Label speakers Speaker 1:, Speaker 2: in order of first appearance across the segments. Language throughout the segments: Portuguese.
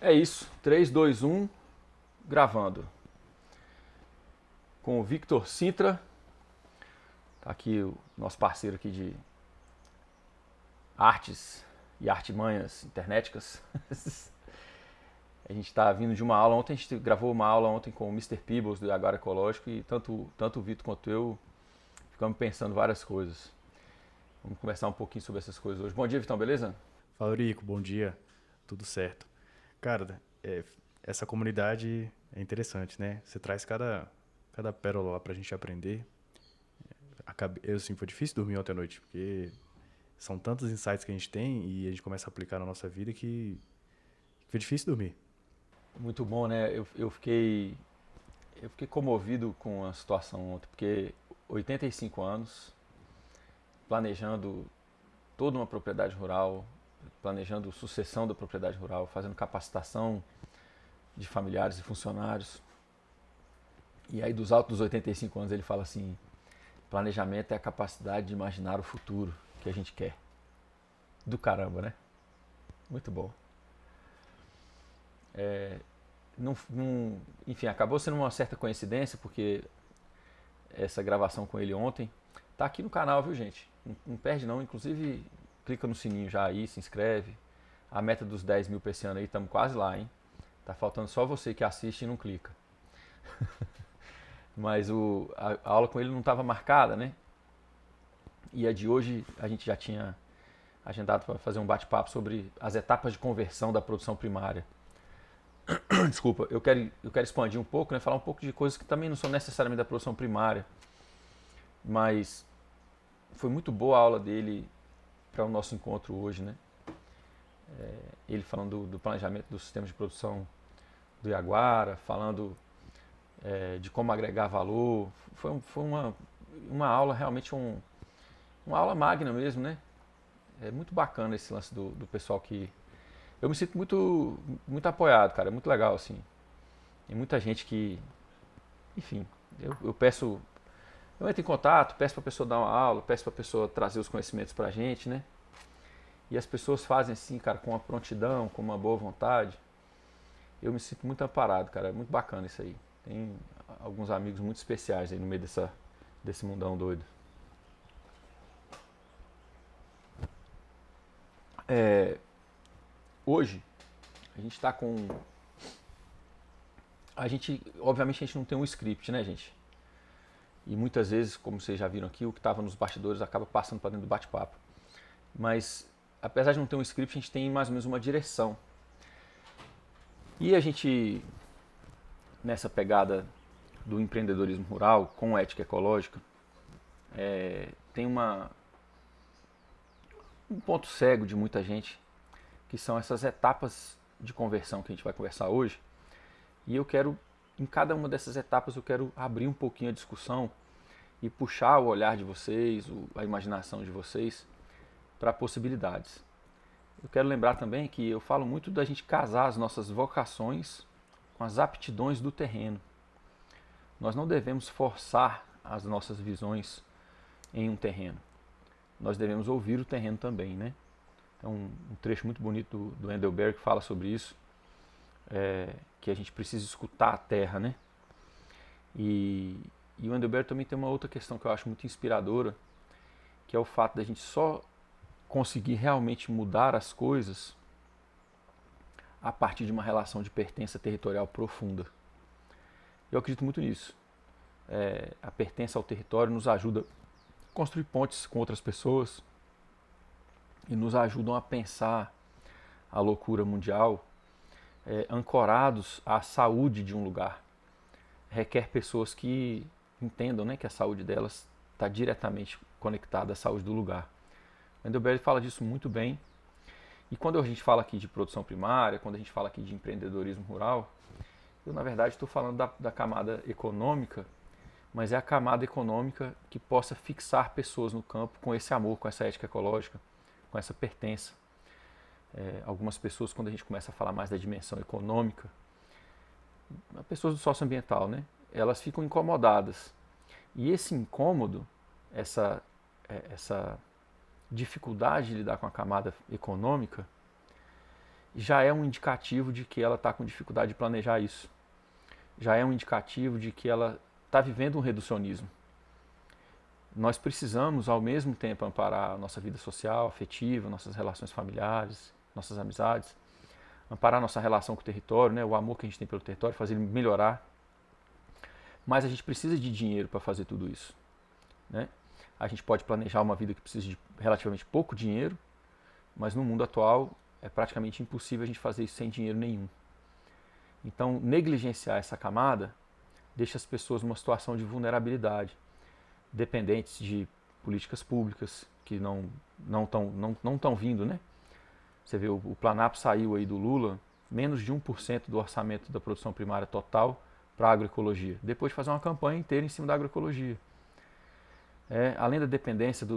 Speaker 1: É isso, 3, 2, 1, gravando. Com o Victor Sintra, tá aqui o nosso parceiro aqui de artes e artimanhas internéticas. A gente está vindo de uma aula ontem, a gente gravou uma aula ontem com o Mr. Peebles do Agora Ecológico e tanto o Vitor quanto eu ficamos pensando várias coisas. Vamos conversar um pouquinho sobre essas coisas hoje. Bom dia, Vitão, beleza?
Speaker 2: Fala, Eurico, bom dia. Tudo certo. Cara, essa comunidade é interessante, né? Você traz cada pérola lá pra gente aprender. Assim, foi difícil dormir ontem à noite, porque são tantos insights que a gente tem e a gente começa a aplicar na nossa vida que foi difícil dormir.
Speaker 1: Muito bom, né? Eu fiquei comovido com a situação ontem, porque 85 anos, planejando toda uma propriedade rural, planejando sucessão da propriedade rural, fazendo capacitação de familiares e funcionários. E aí, dos altos dos 85 anos, ele fala assim: planejamento é a capacidade de imaginar o futuro que a gente quer. Do caramba, né? Muito bom. Enfim, acabou sendo uma certa coincidência, porque essa gravação com ele ontem tá aqui no canal, viu, gente? Não perde não, inclusive clica no sininho já aí, se inscreve. A meta dos 10 mil pra esse ano aí, estamos quase lá, hein? Tá faltando só você que assiste e não clica. Mas a aula com ele não estava marcada, né? E a de hoje a gente já tinha agendado para fazer um bate-papo sobre as etapas de conversão da produção primária. Desculpa, eu quero expandir um pouco, né? Falar um pouco de coisas que também não são necessariamente da produção primária, mas foi muito boa a aula dele para o nosso encontro hoje, né? Ele falando do planejamento do sistema de produção do Iaguara, falando de como agregar valor. Foi uma aula realmente uma aula magna mesmo, né? É muito bacana esse lance do pessoal que... Eu me sinto muito apoiado, cara. É muito legal, assim. Tem muita gente que... Enfim, eu peço... Eu entro em contato, peço para a pessoa dar uma aula, peço para a pessoa trazer os conhecimentos para a gente, né? E as pessoas fazem assim, cara, com uma prontidão, com uma boa vontade. Eu me sinto muito amparado, cara. É muito bacana isso aí. Tem alguns amigos muito especiais aí no meio desse mundão doido. Hoje, a gente está com... obviamente, a gente não tem um script, né, gente? E muitas vezes, como vocês já viram aqui, o que estava nos bastidores acaba passando para dentro do bate-papo. Mas, apesar de não ter um script, a gente tem mais ou menos uma direção. E a gente, nessa pegada do empreendedorismo rural com ética ecológica, tem um ponto cego de muita gente, que são essas etapas de conversão que a gente vai conversar hoje. E eu quero, em cada uma dessas etapas, eu quero abrir um pouquinho a discussão e puxar o olhar de vocês, a imaginação de vocês para possibilidades. Eu quero lembrar também que eu falo muito da gente casar as nossas vocações com as aptidões do terreno. Nós não devemos forçar as nossas visões em um terreno. Nós devemos ouvir o terreno também, né? Tem um trecho muito bonito do Endelberg que fala sobre isso, que a gente precisa escutar a terra, né? E o Endelberg também tem uma outra questão que eu acho muito inspiradora, que é o fato da gente só conseguir realmente mudar as coisas a partir de uma relação de pertença territorial profunda. Eu acredito muito nisso. A pertença ao território nos ajuda a construir pontes com outras pessoas e nos ajudam a pensar a loucura mundial ancorados à saúde de um lugar. Requer pessoas que entendam, né, que a saúde delas está diretamente conectada à saúde do lugar. O Endelberg fala disso muito bem. E quando a gente fala aqui de produção primária, quando a gente fala aqui de empreendedorismo rural, eu na verdade estou falando da camada econômica, mas é a camada econômica que possa fixar pessoas no campo com esse amor, com essa ética ecológica, com essa pertença. Algumas pessoas, quando a gente começa a falar mais da dimensão econômica, pessoas do socioambiental, né? Elas ficam incomodadas. E esse incômodo, essa dificuldade de lidar com a camada econômica, já é um indicativo de que ela está com dificuldade de planejar isso. Já é um indicativo de que ela está vivendo um reducionismo. Nós precisamos, ao mesmo tempo, amparar a nossa vida social, afetiva, nossas relações familiares, nossas amizades, amparar nossa relação com o território, né, o amor que a gente tem pelo território, fazer ele melhorar. Mas a gente precisa de dinheiro para fazer tudo isso, né? A gente pode planejar uma vida que precisa de relativamente pouco dinheiro, mas no mundo atual é praticamente impossível a gente fazer isso sem dinheiro nenhum. Então, negligenciar essa camada deixa as pessoas numa situação de vulnerabilidade, dependentes de políticas públicas que não estão vindo, né? Você vê, o Planap saiu aí do Lula, menos de 1% do orçamento da produção primária total para a agroecologia, depois de fazer uma campanha inteira em cima da agroecologia. Além da dependência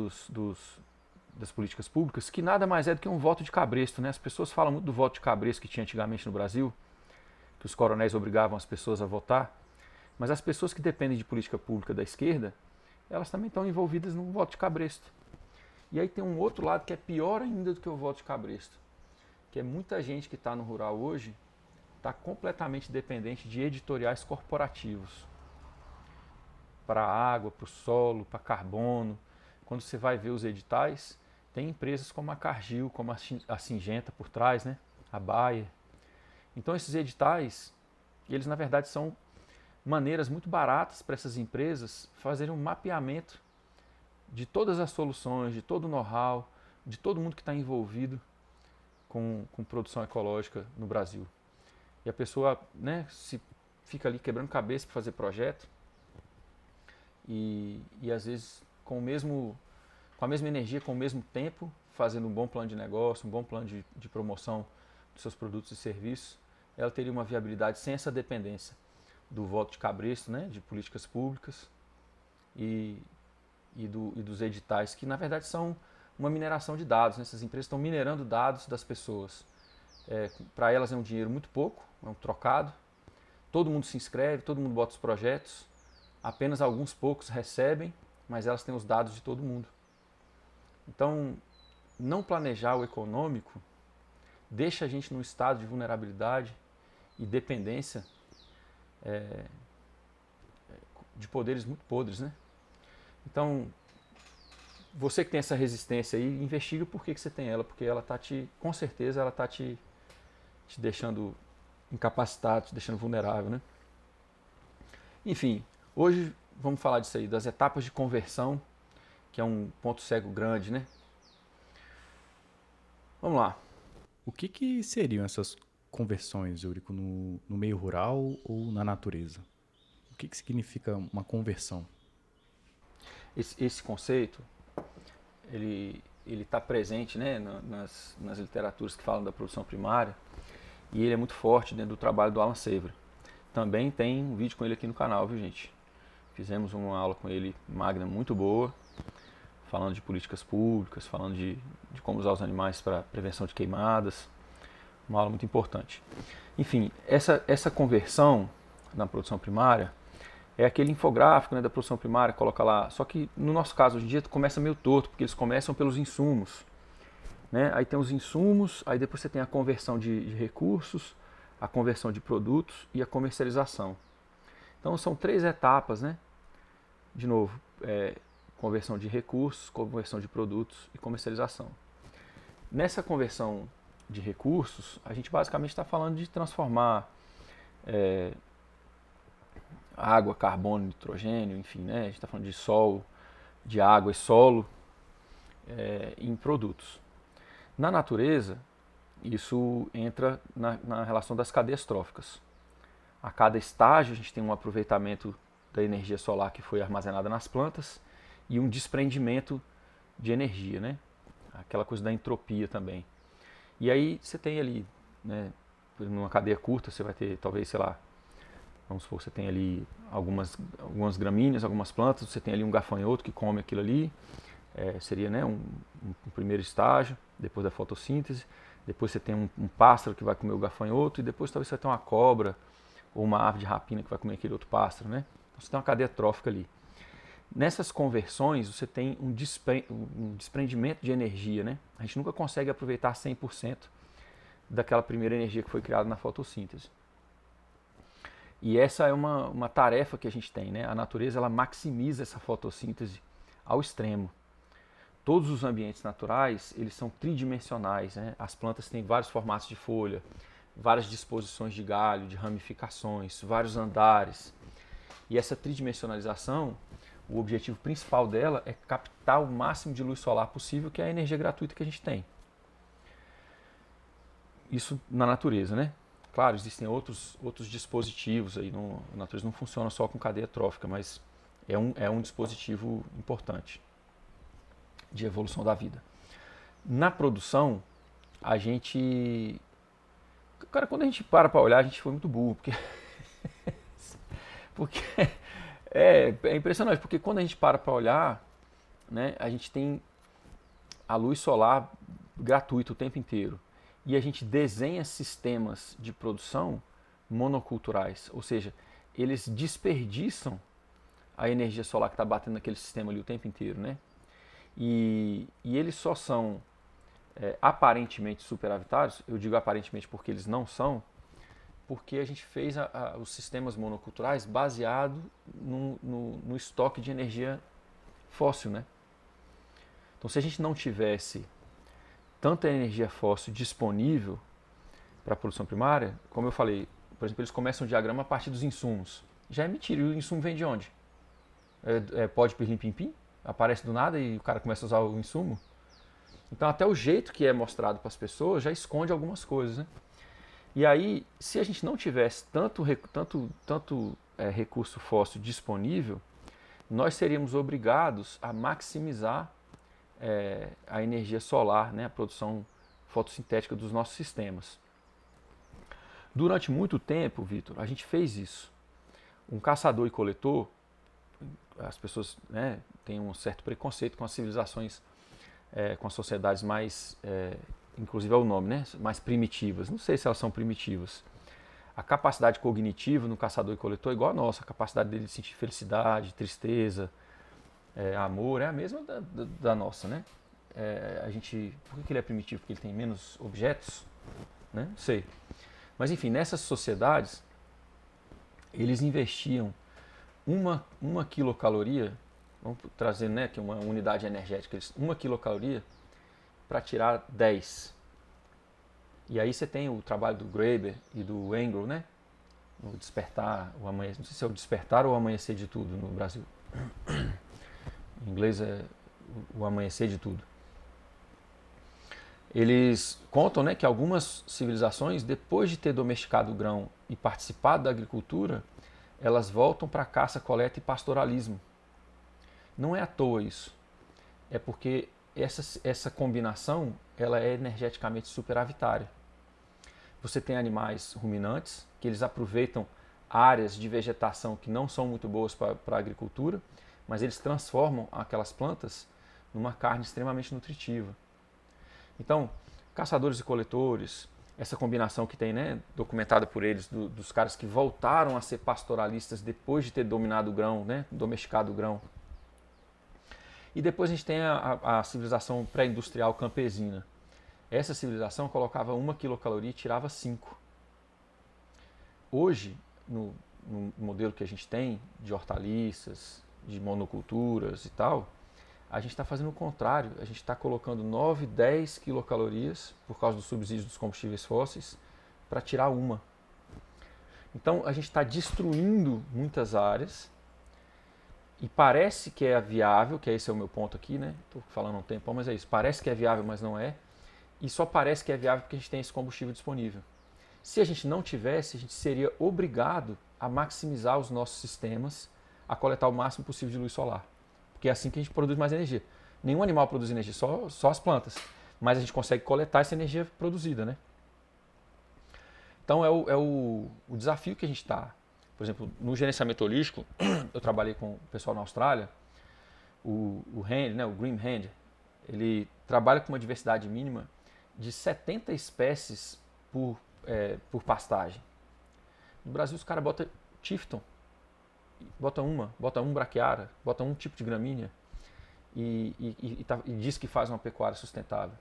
Speaker 1: das políticas públicas, que nada mais é do que um voto de cabresto, né? As pessoas falam muito do voto de cabresto que tinha antigamente no Brasil, que os coronéis obrigavam as pessoas a votar, mas as pessoas que dependem de política pública da esquerda, elas também estão envolvidas no voto de cabresto. E aí tem um outro lado que é pior ainda do que o voto de cabresto, que é muita gente que está no rural hoje está completamente dependente de editoriais corporativos para a água, para o solo, para carbono. Quando você vai ver os editais, tem empresas como a Cargill, como a Syngenta por trás, né? A Bayer. Então esses editais, eles na verdade são maneiras muito baratas para essas empresas fazerem um mapeamento de todas as soluções, de todo o know-how, de todo mundo que está envolvido com produção ecológica no Brasil. E a pessoa, né, se fica ali quebrando cabeça para fazer projeto e às vezes com a mesma energia, com o mesmo tempo, fazendo um bom plano de negócio, um bom plano de promoção dos seus produtos e serviços, ela teria uma viabilidade sem essa dependência do voto de cabresto, né, de políticas públicas e dos editais, que na verdade são uma mineração de dados, né? Essas empresas estão minerando dados das pessoas. Para elas é um dinheiro muito pouco, é um trocado, todo mundo se inscreve, todo mundo bota os projetos, apenas alguns poucos recebem, mas elas têm os dados de todo mundo. Então, não planejar o econômico deixa a gente num estado de vulnerabilidade e dependência de poderes muito podres, né? Então, você que tem essa resistência aí, investigue o porquê que você tem ela, porque ela tá com certeza ela está te deixando incapacitado, te deixando vulnerável, né? Enfim, hoje vamos falar disso aí, das etapas de conversão, que é um ponto cego grande, né? Vamos lá.
Speaker 2: O que seriam essas conversões, Eurico, no meio rural ou na natureza? O que significa uma conversão?
Speaker 1: Esse conceito, ele está presente, né, nas literaturas que falam da produção primária, e ele é muito forte dentro do trabalho do Alan Savory. Também tem um vídeo com ele aqui no canal, viu, gente? Fizemos uma aula com ele, magna, muito boa, falando de políticas públicas, falando de como usar os animais para prevenção de queimadas. Uma aula muito importante. Enfim, essa conversão na produção primária é aquele infográfico, né, da produção primária, coloca lá. Só que no nosso caso, hoje em dia, começa meio torto, porque eles começam pelos insumos, né? Aí tem os insumos, aí depois você tem a conversão de recursos, a conversão de produtos e a comercialização. Então são 3 etapas, né? De novo, conversão de recursos, conversão de produtos e comercialização. Nessa conversão de recursos, a gente basicamente está falando de transformar água, carbono, nitrogênio, enfim, né? A gente está falando de sol, de água e solo em produtos. Na natureza, isso entra na relação das cadeias tróficas. A cada estágio a gente tem um aproveitamento da energia solar que foi armazenada nas plantas e um desprendimento de energia, né? Aquela coisa da entropia também. E aí você tem ali, né, numa cadeia curta, você vai ter talvez, sei lá, vamos supor, você tem ali algumas gramíneas, algumas plantas, você tem ali um gafanhoto que come aquilo ali, seria, né, um primeiro estágio, depois da fotossíntese. Depois você tem um pássaro que vai comer o gafanhoto e depois talvez você tenha uma cobra ou uma ave de rapina que vai comer aquele outro pássaro, né? Então você tem uma cadeia trófica ali. Nessas conversões você tem um desprendimento de energia, né? A gente nunca consegue aproveitar 100% daquela primeira energia que foi criada na fotossíntese. E essa é uma tarefa que a gente tem, né? A natureza ela maximiza essa fotossíntese ao extremo. Todos os ambientes naturais, eles são tridimensionais, né? As plantas têm vários formatos de folha, várias disposições de galho, de ramificações, vários andares. E essa tridimensionalização, o objetivo principal dela é captar o máximo de luz solar possível, que é a energia gratuita que a gente tem. Isso na natureza, né? Claro, existem outros dispositivos aí, a natureza não funciona só com cadeia trófica, mas é um dispositivo importante de evolução da vida. Na produção, a gente... Cara, quando a gente para olhar, a gente foi muito burro, porque é impressionante, porque quando a gente para olhar, né, a gente tem a luz solar gratuita o tempo inteiro. E a gente desenha sistemas de produção monoculturais, ou seja, eles desperdiçam a energia solar que está batendo naquele sistema ali o tempo inteiro, né? E eles só são aparentemente superavitários, eu digo aparentemente porque eles não são, porque a gente fez os sistemas monoculturais baseado no estoque de energia fóssil, né? Então, se a gente não tivesse tanta energia fóssil disponível para a produção primária, como eu falei, por exemplo, eles começam o diagrama a partir dos insumos. Já é mentira, e o insumo vem de onde? Pode pirlim-pim-pim? Aparece do nada e o cara começa a usar o insumo? Então, até o jeito que é mostrado para as pessoas já esconde algumas coisas, né? E aí, se a gente não tivesse tanto recurso fóssil disponível, nós seríamos obrigados a maximizar a energia solar, né, a produção fotossintética dos nossos sistemas. Durante muito tempo, Vitor, a gente fez isso. Um caçador e coletor, as pessoas, né, têm um certo preconceito com as civilizações, com as sociedades mais, inclusive é o nome, né, mais primitivas. Não sei se elas são primitivas. A capacidade cognitiva no caçador e coletor é igual a nossa, a capacidade dele de sentir felicidade, tristeza, amor, é a mesma da nossa, né? Por que ele é primitivo? Porque ele tem menos objetos? Né? Não sei. Mas enfim, nessas sociedades, eles investiam uma quilocaloria, vamos trazer, né, que é uma unidade energética, uma quilocaloria para tirar 10. E aí você tem o trabalho do Graeber e do Engel, né? O despertar, o amanhecer, não sei se é o despertar ou o amanhecer de tudo no Brasil. Em inglês é o amanhecer de tudo. Eles contam, né, que algumas civilizações, depois de ter domesticado o grão e participado da agricultura, elas voltam para a caça, coleta e pastoralismo. Não é à toa isso. É porque essa combinação ela é energeticamente superavitária. Você tem animais ruminantes, que eles aproveitam áreas de vegetação que não são muito boas para a agricultura, mas eles transformam aquelas plantas numa carne extremamente nutritiva. Então, caçadores e coletores, essa combinação que tem, né, documentada por eles, dos caras que voltaram a ser pastoralistas depois de ter dominado o grão, né, domesticado o grão. E depois a gente tem a civilização pré-industrial campesina. Essa civilização colocava 1 quilocaloria e tirava 5. Hoje, no modelo que a gente tem de hortaliças, de monoculturas e tal, a gente está fazendo o contrário. A gente está colocando 9, 10 quilocalorias por causa do subsídio dos combustíveis fósseis para tirar 1. Então a gente está destruindo muitas áreas e parece que é viável, que esse é o meu ponto aqui, né? Estou falando há um tempão, mas é isso. Parece que é viável, mas não é. E só parece que é viável porque a gente tem esse combustível disponível. Se a gente não tivesse, a gente seria obrigado a maximizar os nossos sistemas, a coletar o máximo possível de luz solar. Porque é assim que a gente produz mais energia. Nenhum animal produz energia, só as plantas. Mas a gente consegue coletar essa energia produzida, né? Então é o desafio que a gente está. Por exemplo, no gerenciamento holístico, eu trabalhei com o pessoal na Austrália, o Hand, né, o Green Hand, ele trabalha com uma diversidade mínima de 70 espécies por pastagem. No Brasil os caras botam Tifton, bota um braquiara, bota um tipo de gramínea e diz que faz uma pecuária sustentável.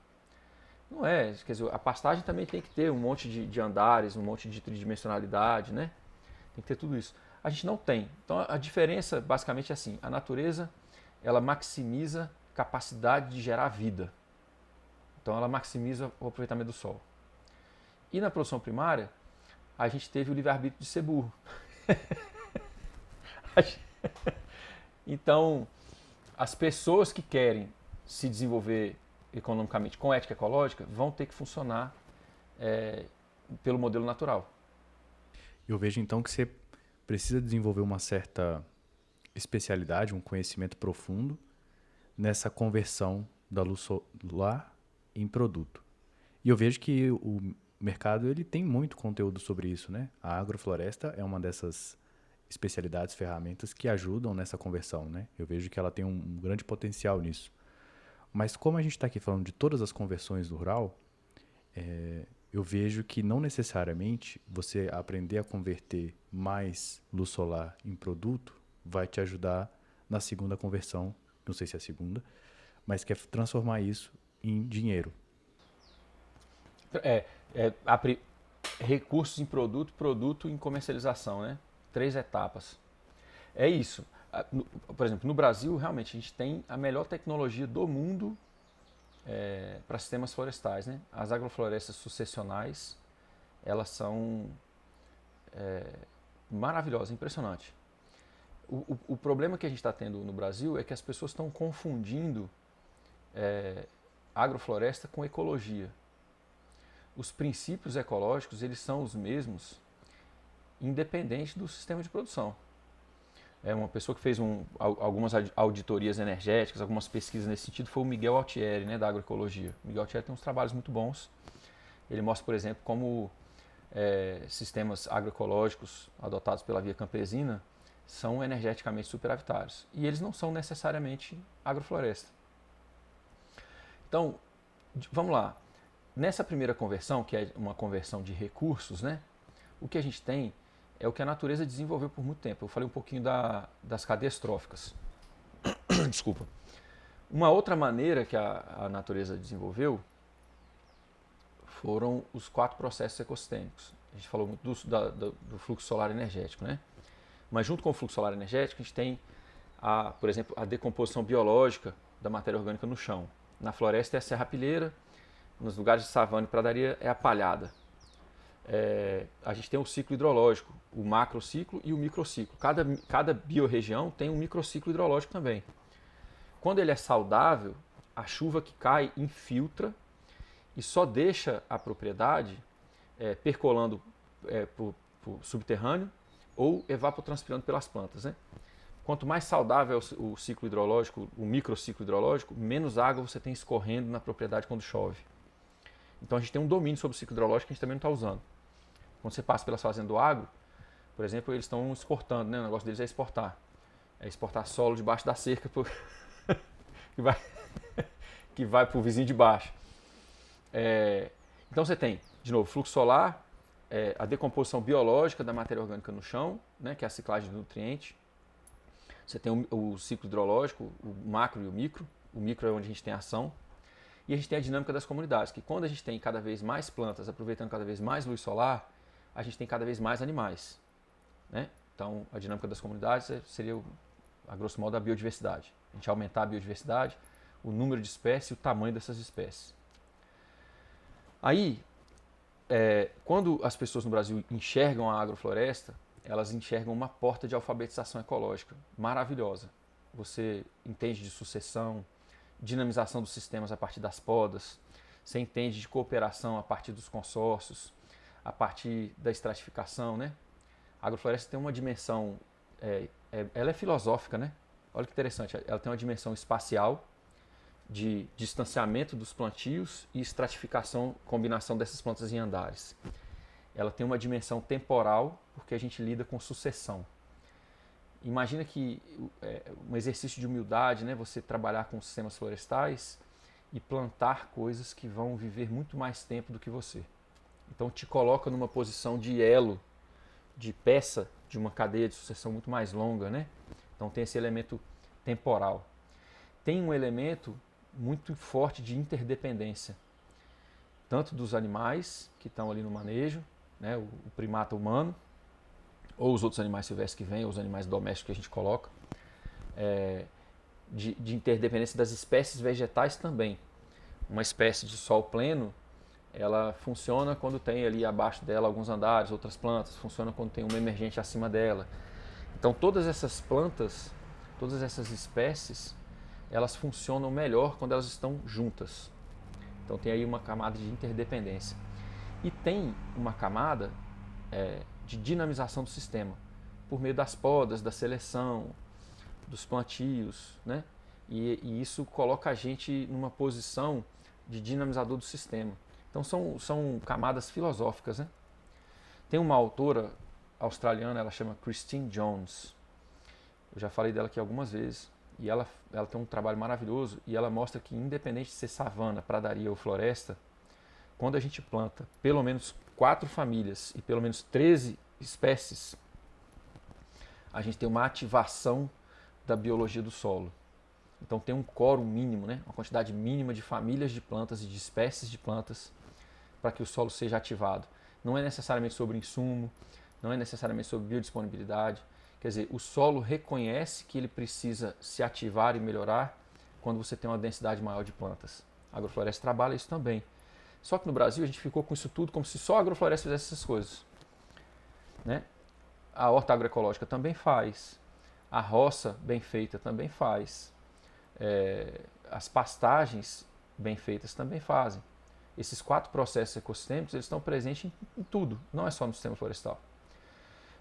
Speaker 1: Não é, quer dizer, a pastagem também tem que ter um monte de andares, um monte de tridimensionalidade, né? Tem que ter tudo isso. A gente não tem. Então a diferença basicamente é assim, a natureza ela maximiza capacidade de gerar vida. Então ela maximiza o aproveitamento do sol. E na produção primária, a gente teve o livre-arbítrio de ser burro. Então, as pessoas que querem se desenvolver economicamente com ética ecológica vão ter que funcionar pelo modelo natural.
Speaker 2: Eu vejo então que você precisa desenvolver uma certa especialidade, um conhecimento profundo nessa conversão da luz solar em produto. E eu vejo que o mercado ele tem muito conteúdo sobre isso, né? A agrofloresta é uma dessas especialidades, ferramentas que ajudam nessa conversão, né? Eu vejo que ela tem um grande potencial nisso. Mas como a gente está aqui falando de todas as conversões do rural, eu vejo que não necessariamente você aprender a converter mais luz solar em produto vai te ajudar na segunda conversão, não sei se é a segunda, mas quer transformar isso em dinheiro.
Speaker 1: Recursos em produto, produto em comercialização, né? 3 etapas. É isso. Por exemplo, no Brasil, realmente, a gente tem a melhor tecnologia do mundo para sistemas florestais, né? As agroflorestas sucessionais, elas são maravilhosas, impressionante. O problema que a gente está tendo no Brasil é que as pessoas estão confundindo agrofloresta com ecologia. Os princípios ecológicos eles são os mesmos, independente do sistema de produção. Uma pessoa que fez algumas auditorias energéticas, algumas pesquisas nesse sentido, foi o Miguel Altieri, né, da agroecologia. O Miguel Altieri tem uns trabalhos muito bons. Ele mostra, por exemplo, como sistemas agroecológicos adotados pela via campesina são energeticamente superavitários. E eles não são necessariamente agrofloresta. Então, vamos lá. Nessa primeira conversão, que é uma conversão de recursos, né, o que a gente tem é o que a natureza desenvolveu por muito tempo. Eu falei um pouquinho das cadeias tróficas. Desculpa. Uma outra maneira que a natureza desenvolveu foram os 4 processos ecossistêmicos. A gente falou muito do fluxo solar energético, né? Mas junto com o fluxo solar energético, a gente tem, por exemplo, a decomposição biológica da matéria orgânica no chão. Na floresta é a serrapilheira, nos lugares de savana e pradaria é a palhada. A gente tem o ciclo hidrológico, o macrociclo e o microciclo. Cada biorregião tem um microciclo hidrológico também. Quando ele é saudável, a chuva que cai infiltra e só deixa a propriedade percolando por subterrâneo ou evapotranspirando pelas plantas, né? Quanto mais saudável é o ciclo hidrológico, o microciclo hidrológico, menos água você tem escorrendo na propriedade quando chove. Então a gente tem um domínio sobre o ciclo hidrológico que a gente também não está usando. Quando você passa pelas fazendas do agro, por exemplo, eles estão exportando, né? O negócio deles é exportar. É exportar solo debaixo da cerca que vai para o vizinho de baixo. Então você tem, de novo, fluxo solar, a decomposição biológica da matéria orgânica no chão, né? Que é a ciclagem do nutriente. Você tem o ciclo hidrológico, o macro e o micro. O micro é onde a gente tem ação. E a gente tem a dinâmica das comunidades, que quando a gente tem cada vez mais plantas aproveitando cada vez mais luz solar, a gente tem cada vez mais animais, né? Então, a dinâmica das comunidades seria, a grosso modo, a biodiversidade. A gente aumentar a biodiversidade, o número de espécies e o tamanho dessas espécies. Aí, quando as pessoas no Brasil enxergam a agrofloresta, elas enxergam uma porta de alfabetização ecológica maravilhosa. Você entende de sucessão, dinamização dos sistemas a partir das podas, você entende de cooperação a partir dos consórcios, a partir da estratificação, né? A agrofloresta tem uma dimensão, ela é filosófica, né? Olha que interessante, ela tem uma dimensão espacial, de distanciamento dos plantios e estratificação, combinação dessas plantas em andares. Ela tem uma dimensão temporal, porque a gente lida com sucessão. Imagina que um exercício de humildade, né? Você trabalhar com sistemas florestais e plantar coisas que vão viver muito mais tempo do que você. Então te coloca numa posição de elo, de peça de uma cadeia de sucessão muito mais longa, né? Então tem esse elemento temporal. Tem um elemento muito forte de interdependência. tanto dos animais que estão ali no manejo, né, o primata humano, ou os outros animais silvestres que vêm, ou os animais domésticos que a gente coloca, de interdependência das espécies vegetais também. Uma espécie de sol pleno, ela funciona quando tem ali abaixo dela alguns andares, outras plantas, funciona quando tem uma emergente acima dela. Então todas essas plantas, todas essas espécies, elas funcionam melhor quando elas estão juntas. Então tem aí uma camada de interdependência. E tem uma camada de dinamização do sistema, por meio das podas, da seleção, dos plantios, né? E isso coloca a gente numa posição de dinamizador do sistema. Então são camadas filosóficas, né? Tem uma autora australiana, ela chama Christine Jones. Eu já falei dela aqui algumas vezes. E ela tem um trabalho maravilhoso e ela mostra que, independente de ser savana, pradaria ou floresta, quando a gente planta pelo menos 4 famílias e pelo menos 13 espécies, a gente tem uma ativação da biologia do solo. Então tem um quórum mínimo, né? Uma quantidade mínima de famílias de plantas e de espécies de plantas para que o solo seja ativado. Não é necessariamente sobre insumo, não é necessariamente sobre biodisponibilidade. Quer dizer, o solo reconhece que ele precisa se ativar e melhorar quando você tem uma densidade maior de plantas. A agrofloresta trabalha isso também. Só que no Brasil a gente ficou com isso tudo como se só a agrofloresta fizesse essas coisas, né? A horta agroecológica também faz, a roça bem feita também faz, as pastagens bem feitas também fazem. Esses 4 processos ecossistêmicos eles estão presentes em tudo, não é só no sistema florestal.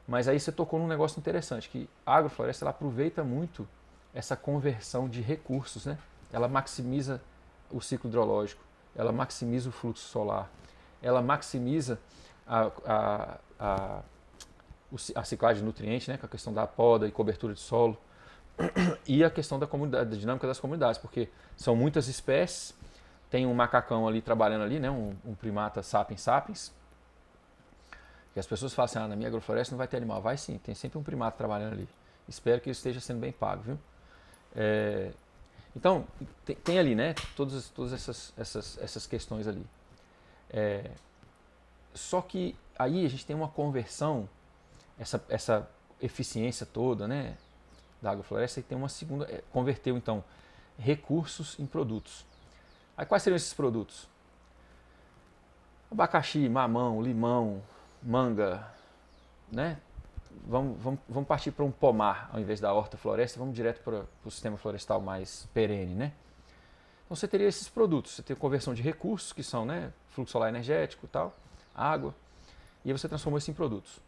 Speaker 1: Mas aí você tocou num negócio interessante, que a agrofloresta ela aproveita muito essa conversão de recursos, né? Ela maximiza o ciclo hidrológico, ela maximiza o fluxo solar, ela maximiza a ciclagem de nutrientes, né? Com a questão da poda e cobertura de solo, e a questão da dinâmica das comunidades, porque são muitas espécies, tem um macacão ali trabalhando ali, né? Um primata sapiens sapiens, e as pessoas falam assim, na minha agrofloresta não vai ter animal. Vai sim, tem sempre um primata trabalhando ali. Espero que ele esteja sendo bem pago, viu? Então, tem ali, né, todas essas questões ali. Só que aí a gente tem uma conversão, essa eficiência toda, né, da agrofloresta, e tem uma segunda, converteu então recursos em produtos. Aí quais seriam esses produtos? Abacaxi, mamão, limão, manga, né? Vamos partir para um pomar ao invés da horta-floresta, vamos direto para o sistema florestal mais perene, né? Então você teria esses produtos, você tem conversão de recursos, que são, né, fluxo solar energético e tal, água, e aí você transformou isso em produtos.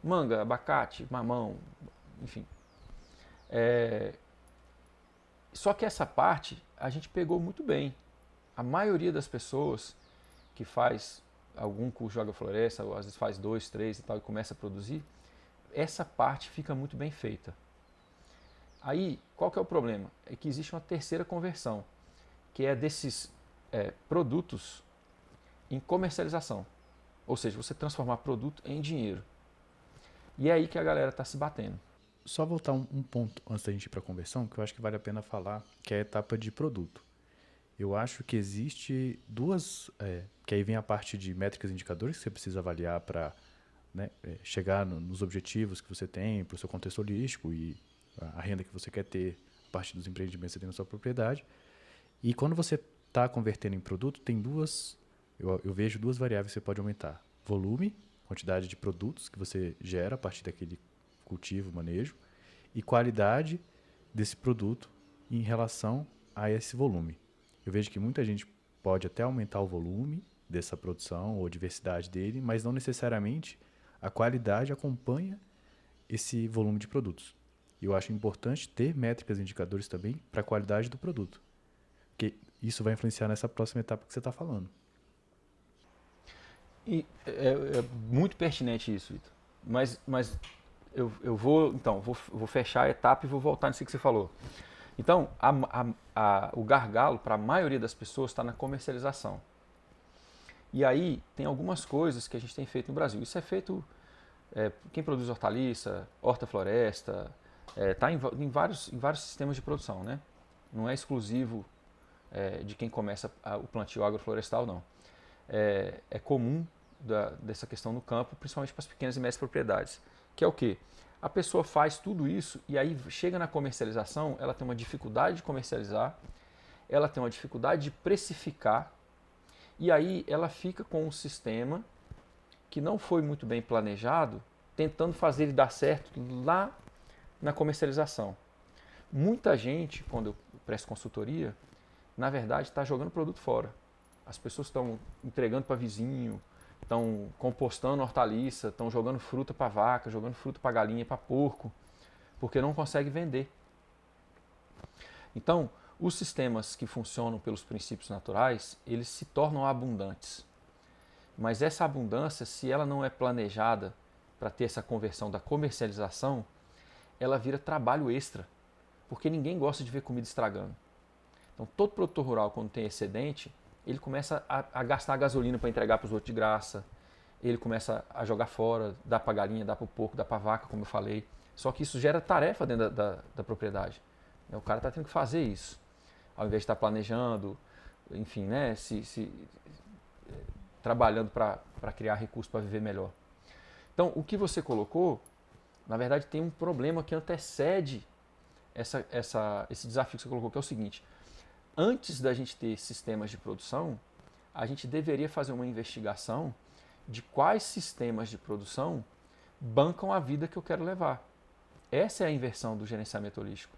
Speaker 1: Manga, abacate, mamão, enfim. Só que essa parte a gente pegou muito bem. A maioria das pessoas que faz algum curso de agrofloresta, ou às vezes faz 2, 3 e tal, e começa a produzir, essa parte fica muito bem feita. Aí, qual que é o problema? É que existe uma terceira conversão, que é desses produtos em comercialização. Ou seja, você transformar produto em dinheiro. E é aí que a galera está se batendo.
Speaker 2: Só voltar um ponto antes da gente ir para a conversão, que eu acho que vale a pena falar, que é a etapa de produto. Eu acho que existe duas, que aí vem a parte de métricas e indicadores que você precisa avaliar para, né, chegar nos objetivos que você tem, para o seu contexto holístico e a renda que você quer ter a partir dos empreendimentos que você tem na sua propriedade. E quando você está convertendo em produto, tem eu vejo 2 variáveis que você pode aumentar. Volume, quantidade de produtos que você gera a partir daquele cultivo, manejo, e qualidade desse produto em relação a esse volume. Eu vejo que muita gente pode até aumentar o volume dessa produção ou diversidade dele, mas não necessariamente a qualidade acompanha esse volume de produtos. E eu acho importante ter métricas e indicadores também para a qualidade do produto, porque isso vai influenciar nessa próxima etapa que você está falando.
Speaker 1: E é muito pertinente isso, Vitor. Mas eu vou fechar a etapa e vou voltar nisso que você falou. Então, o gargalo para a maioria das pessoas está na comercialização. E aí tem algumas coisas que a gente tem feito no Brasil. Isso é feito, quem produz hortaliça, horta-floresta, está em vários sistemas de produção, né? Não é exclusivo de quem começa o plantio agroflorestal, não. é comum dessa questão no campo, principalmente para as pequenas e médias propriedades, que é o quê? A pessoa faz tudo isso e aí chega na comercialização, ela tem uma dificuldade de comercializar, ela tem uma dificuldade de precificar, e aí ela fica com um sistema que não foi muito bem planejado, tentando fazer ele dar certo lá na comercialização. Muita gente, quando eu presto consultoria, na verdade está jogando produto fora. As pessoas estão entregando para vizinho, estão compostando hortaliça, estão jogando fruta para vaca, jogando fruta para galinha, para porco, porque não consegue vender. Então, os sistemas que funcionam pelos princípios naturais, eles se tornam abundantes. Mas essa abundância, se ela não é planejada para ter essa conversão da comercialização, ela vira trabalho extra, porque ninguém gosta de ver comida estragando. Então, todo produtor rural, quando tem excedente, ele começa a gastar gasolina para entregar para os outros de graça, ele começa a jogar fora, dá para a galinha, dá para o porco, dá para a vaca, como eu falei. Só que isso gera tarefa dentro da propriedade. O cara está tendo que fazer isso, ao invés de estar planejando, enfim, né, trabalhando para criar recursos para viver melhor. Então, o que você colocou, na verdade, tem um problema que antecede esse desafio que você colocou, que é o seguinte: antes da gente ter sistemas de produção, a gente deveria fazer uma investigação de quais sistemas de produção bancam a vida que eu quero levar. Essa é a inversão do gerenciamento holístico.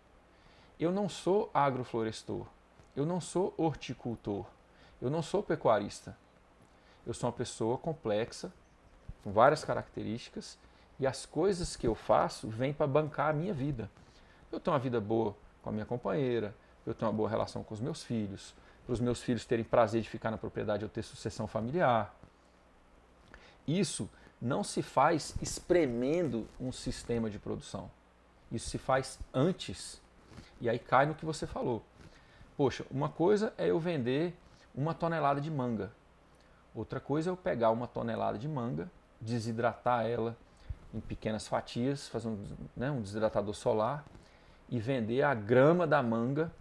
Speaker 1: Eu não sou agroflorestor, eu não sou horticultor, eu não sou pecuarista. Eu sou uma pessoa complexa, com várias características, e as coisas que eu faço vêm para bancar a minha vida. Eu tenho uma vida boa com a minha companheira, eu tenho uma boa relação com os meus filhos, para os meus filhos terem prazer de ficar na propriedade, eu ter sucessão familiar. Isso não se faz espremendo um sistema de produção. Isso se faz antes. E aí cai no que você falou. Poxa, uma coisa é eu vender 1 tonelada de manga. Outra coisa é eu pegar 1 tonelada de manga, desidratar ela em pequenas fatias, fazer um desidratador solar e vender a grama da manga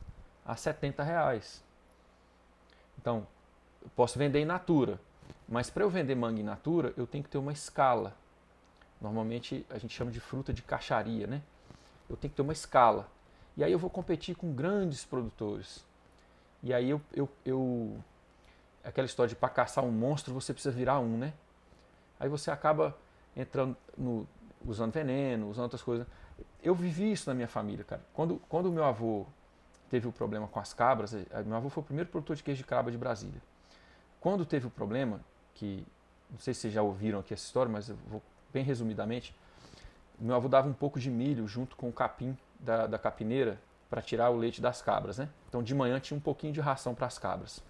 Speaker 1: a R$70. Então, eu posso vender in natura, mas para eu vender manga in natura, eu tenho que ter uma escala. Normalmente a gente chama de fruta de caixaria, né? Eu tenho que ter uma escala. E aí eu vou competir com grandes produtores. E aí aquela história de para caçar um monstro você precisa virar um, né? Aí você acaba entrando usando veneno, usando outras coisas. Eu vivi isso na minha família, cara. Quando o meu avô teve o problema com as cabras, meu avô foi o primeiro produtor de queijo de cabra de Brasília. Quando teve o problema, que não sei se vocês já ouviram aqui essa história, mas eu vou bem resumidamente, meu avô dava um pouco de milho junto com o capim da capineira para tirar o leite das cabras, né? Então de manhã tinha um pouquinho de ração para as cabras.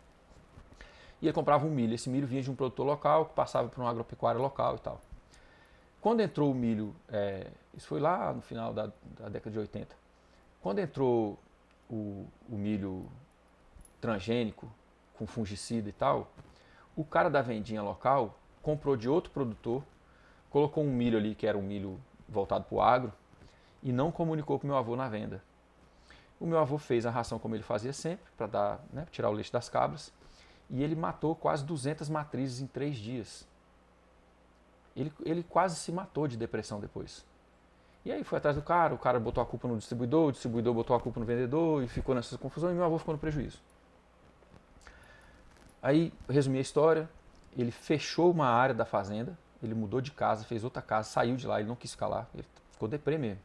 Speaker 1: E ele comprava um milho. Esse milho vinha de um produtor local que passava para um agropecuário local e tal. Quando entrou o milho, isso foi lá no final da década de 80, quando entrou o milho transgênico, com fungicida e tal, o cara da vendinha local comprou de outro produtor, colocou um milho ali que era um milho voltado para o agro e não comunicou para o meu avô na venda. O meu avô fez a ração como ele fazia sempre, para tirar o leite das cabras, e ele matou quase 200 matrizes em 3 dias. Ele quase se matou de depressão depois. E aí foi atrás do cara, o cara botou a culpa no distribuidor, o distribuidor botou a culpa no vendedor e ficou nessa confusão e meu avô ficou no prejuízo. Aí, resumi a história, ele fechou uma área da fazenda, ele mudou de casa, fez outra casa, saiu de lá, ele não quis ficar lá, ele ficou deprê mesmo.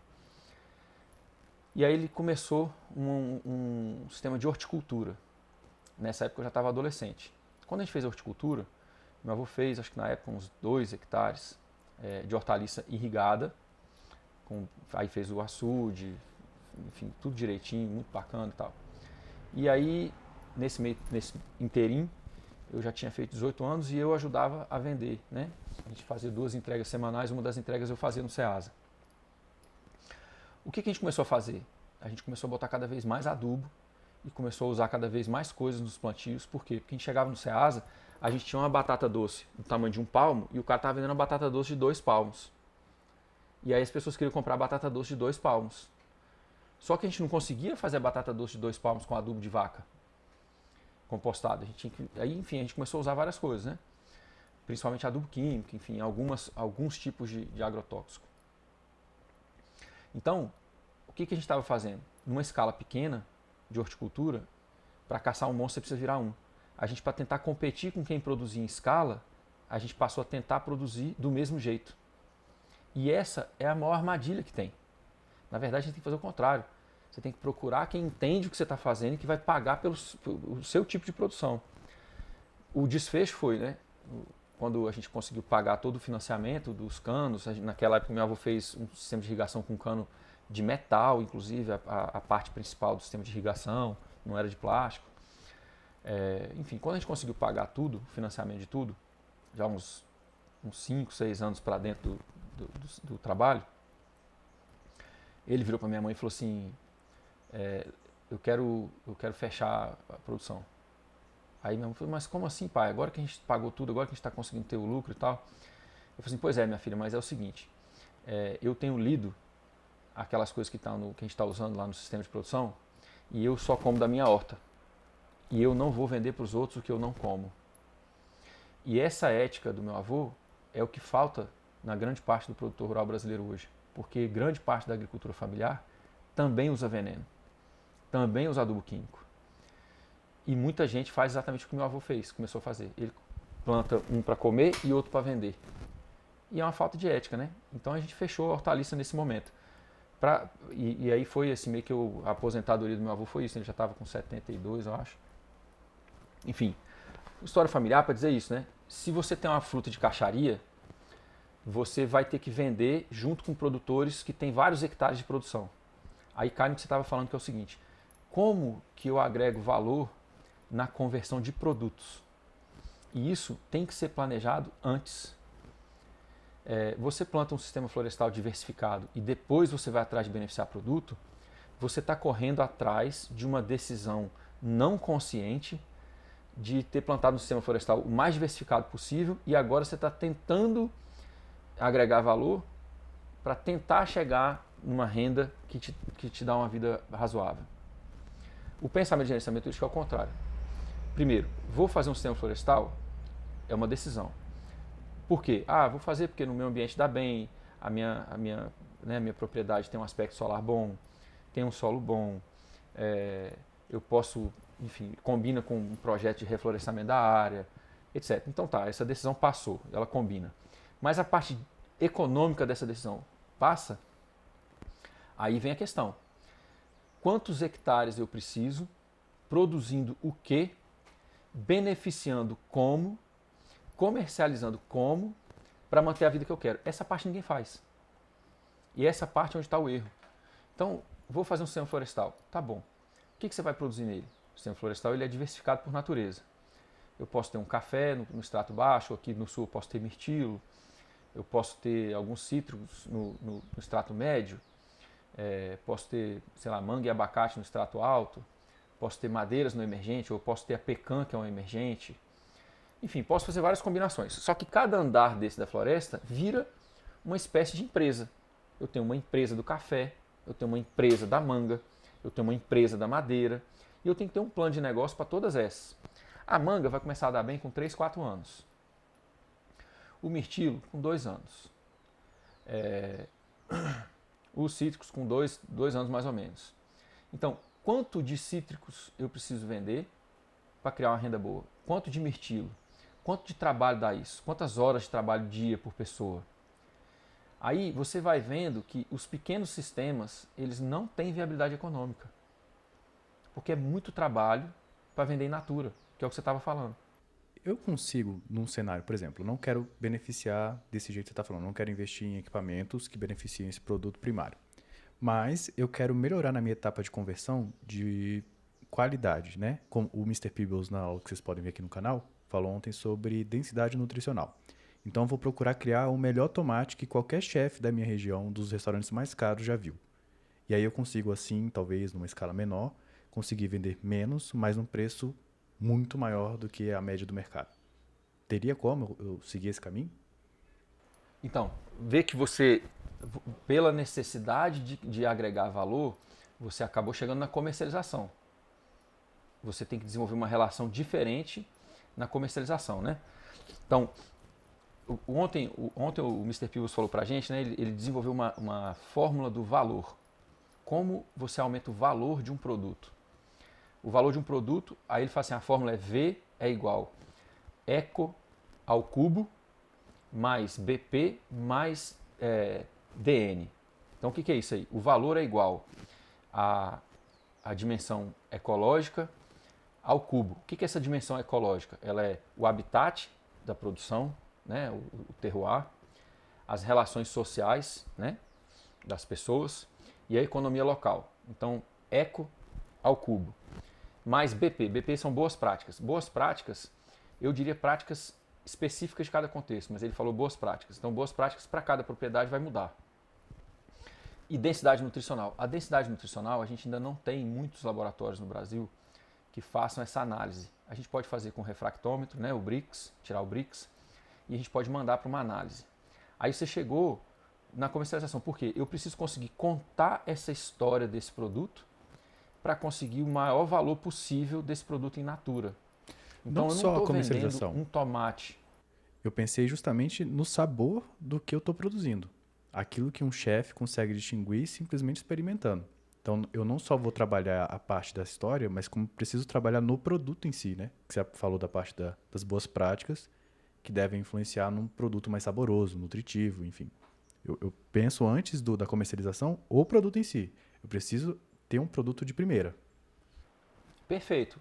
Speaker 1: E aí ele começou um sistema de horticultura. Nessa época eu já estava adolescente. Quando a gente fez a horticultura, meu avô fez, acho que na época, uns 2 hectares de hortaliça irrigada. Aí fez o açude, enfim, tudo direitinho, muito bacana e tal. E aí, nesse inteirinho, eu já tinha feito 18 anos e eu ajudava a vender, né? A gente fazia 2 entregas semanais, uma das entregas eu fazia no Ceasa. O que a gente começou a fazer? A gente começou a botar cada vez mais adubo e começou a usar cada vez mais coisas nos plantios. Por quê? Porque a gente chegava no Ceasa, a gente tinha uma batata doce do tamanho de 1 palmo e o cara estava vendendo uma batata doce de 2 palmos. E aí as pessoas queriam comprar batata doce de 2 palmos. Só que a gente não conseguia fazer a batata doce de 2 palmos com adubo de vaca. compostado. Aí, enfim, a gente começou a usar várias coisas, né? Principalmente adubo químico, enfim, alguns tipos de agrotóxico. Então, o que a gente estava fazendo? Numa escala pequena de horticultura, para caçar um monstro você precisa virar um. A gente, para tentar competir com quem produzia em escala, a gente passou a tentar produzir do mesmo jeito. E essa é a maior armadilha que tem. Na verdade, a gente tem que fazer o contrário. Você tem que procurar quem entende o que você está fazendo e que vai pagar pelo seu tipo de produção. O desfecho foi, né? Quando a gente conseguiu pagar todo o financiamento dos canos, naquela época meu avô fez um sistema de irrigação com cano de metal, inclusive a parte principal do sistema de irrigação, não era de plástico. Enfim, quando a gente conseguiu pagar tudo, o financiamento de tudo, já uns 5, 6 anos para dentro do trabalho, ele virou para minha mãe e falou assim, eu quero fechar a produção. Aí minha mãe falou, mas como assim, pai? Agora que a gente pagou tudo, agora que a gente está conseguindo ter o lucro e tal. Eu falei assim, pois é, minha filha, mas é o seguinte, eu tenho lido aquelas coisas que a gente está usando lá no sistema de produção e eu só como da minha horta. E eu não vou vender para os outros o que eu não como. E essa ética do meu avô é o que falta na grande parte do produtor rural brasileiro hoje. Porque grande parte da agricultura familiar também usa veneno, também usa adubo químico. E muita gente faz exatamente o que meu avô fez, começou a fazer. Ele planta um para comer e outro para vender. E é uma falta de ética, né? Então a gente fechou a hortaliça nesse momento. E aí foi assim, meio que a aposentadoria do meu avô foi isso, ele já estava com 72, eu acho. Enfim, história familiar para dizer isso, né? Se você tem uma fruta de caixaria, você vai ter que vender junto com produtores que têm vários hectares de produção. Aí cai no que você estava falando, que é o seguinte, como que eu agrego valor na conversão de produtos? E isso tem que ser planejado antes. Você planta um sistema florestal diversificado e depois você vai atrás de beneficiar produto, você está correndo atrás de uma decisão não consciente de ter plantado um sistema florestal o mais diversificado possível e agora você está tentando agregar valor para tentar chegar numa renda que te dá uma vida razoável. O pensamento de gerenciamento turístico é o contrário. Primeiro, vou fazer um sistema florestal? É uma decisão. Por quê? Vou fazer porque no meu ambiente dá bem, a minha propriedade tem um aspecto solar bom, tem um solo bom, eu posso, enfim, combina com um projeto de reflorestamento da área, etc. Então tá, essa decisão passou, ela combina. Mas a parte econômica dessa decisão passa, aí vem a questão. Quantos hectares eu preciso, produzindo o quê, beneficiando como, comercializando como, para manter a vida que eu quero? Essa parte ninguém faz. E essa parte é onde está o erro. Então, vou fazer um sistema florestal. Tá bom. O que você vai produzir nele? O sistema florestal ele é diversificado por natureza. Eu posso ter um café no extrato baixo, aqui no sul eu posso ter mirtilo, eu posso ter alguns cítricos no extrato médio, posso ter, sei lá, manga e abacate no extrato alto, posso ter madeiras no emergente, ou posso ter a pecan, que é um emergente. Enfim, posso fazer várias combinações. Só que cada andar desse da floresta vira uma espécie de empresa. Eu tenho uma empresa do café, eu tenho uma empresa da manga, eu tenho uma empresa da madeira, e eu tenho que ter um plano de negócio para todas essas. A manga vai começar a dar bem com 3, 4 anos. O mirtilo com 2 anos. Os cítricos com 2 anos mais ou menos. Então, quanto de cítricos eu preciso vender para criar uma renda boa? Quanto de mirtilo? Quanto de trabalho dá isso? Quantas horas de trabalho dia por pessoa? Aí você vai vendo que os pequenos sistemas, eles não têm viabilidade econômica. Porque é muito trabalho para vender in natura, que é o que você estava falando.
Speaker 2: Eu consigo, num cenário, por exemplo, não quero beneficiar desse jeito que você está falando, não quero investir em equipamentos que beneficiem esse produto primário. Mas eu quero melhorar na minha etapa de conversão de qualidade, né? Como o Mr. Peebles, na aula que vocês podem ver aqui no canal, falou ontem sobre densidade nutricional. Então eu vou procurar criar o melhor tomate que qualquer chefe da minha região, dos restaurantes mais caros, já viu. E aí eu consigo assim, talvez numa escala menor, conseguir vender menos, mas num preço muito maior do que a média do mercado. Teria como eu seguir esse caminho?
Speaker 1: Então, vê que você, pela necessidade de agregar valor, você acabou chegando na comercialização. você tem que desenvolver uma relação diferente na comercialização, né? Então, ontem o Mr. Peebles falou para a gente, né? Ele desenvolveu uma fórmula do valor. Como você aumenta o valor de um produto? O valor de um produto, aí ele fala assim, a fórmula é V é igual Eco ao cubo mais BP mais DN. Então o que é isso aí? O valor é igual a dimensão ecológica ao cubo. O que é essa dimensão ecológica? Ela é o habitat da produção, né? o terroir, as relações sociais, né? Das pessoas e a economia local. Então, eco ao cubo. Mais BP. BP são boas práticas. Boas práticas, eu diria práticas específicas de cada contexto, mas ele falou boas práticas. Então, boas práticas para cada propriedade vai mudar. E densidade nutricional. A densidade nutricional, a gente ainda não tem muitos laboratórios no Brasil que façam essa análise. A gente pode fazer com refractômetro, né, o Brix, tirar o Brix, e a gente pode mandar para uma análise. Aí você chegou na comercialização. Por quê? Eu preciso conseguir contar essa história desse produto para conseguir o maior valor possível desse produto in natura. Então,
Speaker 2: Não
Speaker 1: eu
Speaker 2: só
Speaker 1: não
Speaker 2: a
Speaker 1: estou
Speaker 2: comercialização.
Speaker 1: vendendo um tomate.
Speaker 2: Eu pensei justamente no sabor do que eu estou produzindo. Aquilo que um chefe consegue distinguir simplesmente experimentando. Então, eu não só vou trabalhar a parte da história, mas como preciso trabalhar no produto em si, né? Que você falou da parte das boas práticas, que devem influenciar num produto mais saboroso, nutritivo, enfim. Eu penso antes da comercialização o produto em si. Eu preciso ter um produto de primeira.
Speaker 1: Perfeito.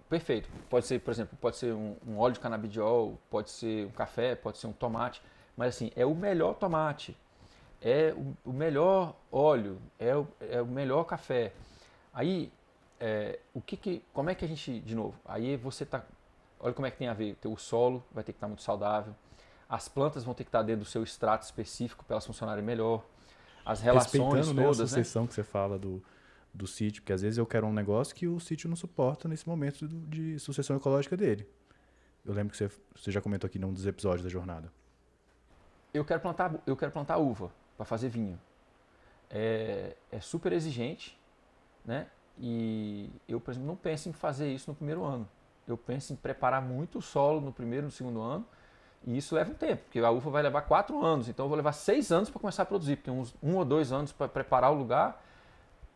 Speaker 1: Perfeito. Pode ser, por exemplo, pode ser um óleo de canabidiol, pode ser um café, pode ser um tomate. Mas assim, é o melhor tomate, é o melhor óleo, é o melhor café. Aí, como é que a gente, de novo, aí você tá, olha como é que tem a ver, o solo vai ter que estar muito saudável, as plantas vão ter que estar dentro do seu extrato específico para elas funcionarem melhor, as relações
Speaker 2: Respeitando, né, a
Speaker 1: todas, né?
Speaker 2: sucessão que você fala do sítio, porque às vezes eu quero um negócio que o sítio não suporta nesse momento de sucessão ecológica dele. Eu lembro que você já comentou aqui num dos episódios da jornada.
Speaker 1: Eu quero plantar uva para fazer vinho. É super exigente, né? E eu, por exemplo, não penso em fazer isso no primeiro ano. Eu penso em preparar muito o solo no primeiro e no segundo ano. E isso leva um tempo, porque a uva vai levar 4 anos. Então eu vou levar 6 anos para começar a produzir, porque uns 1 ou 2 anos para preparar o lugar.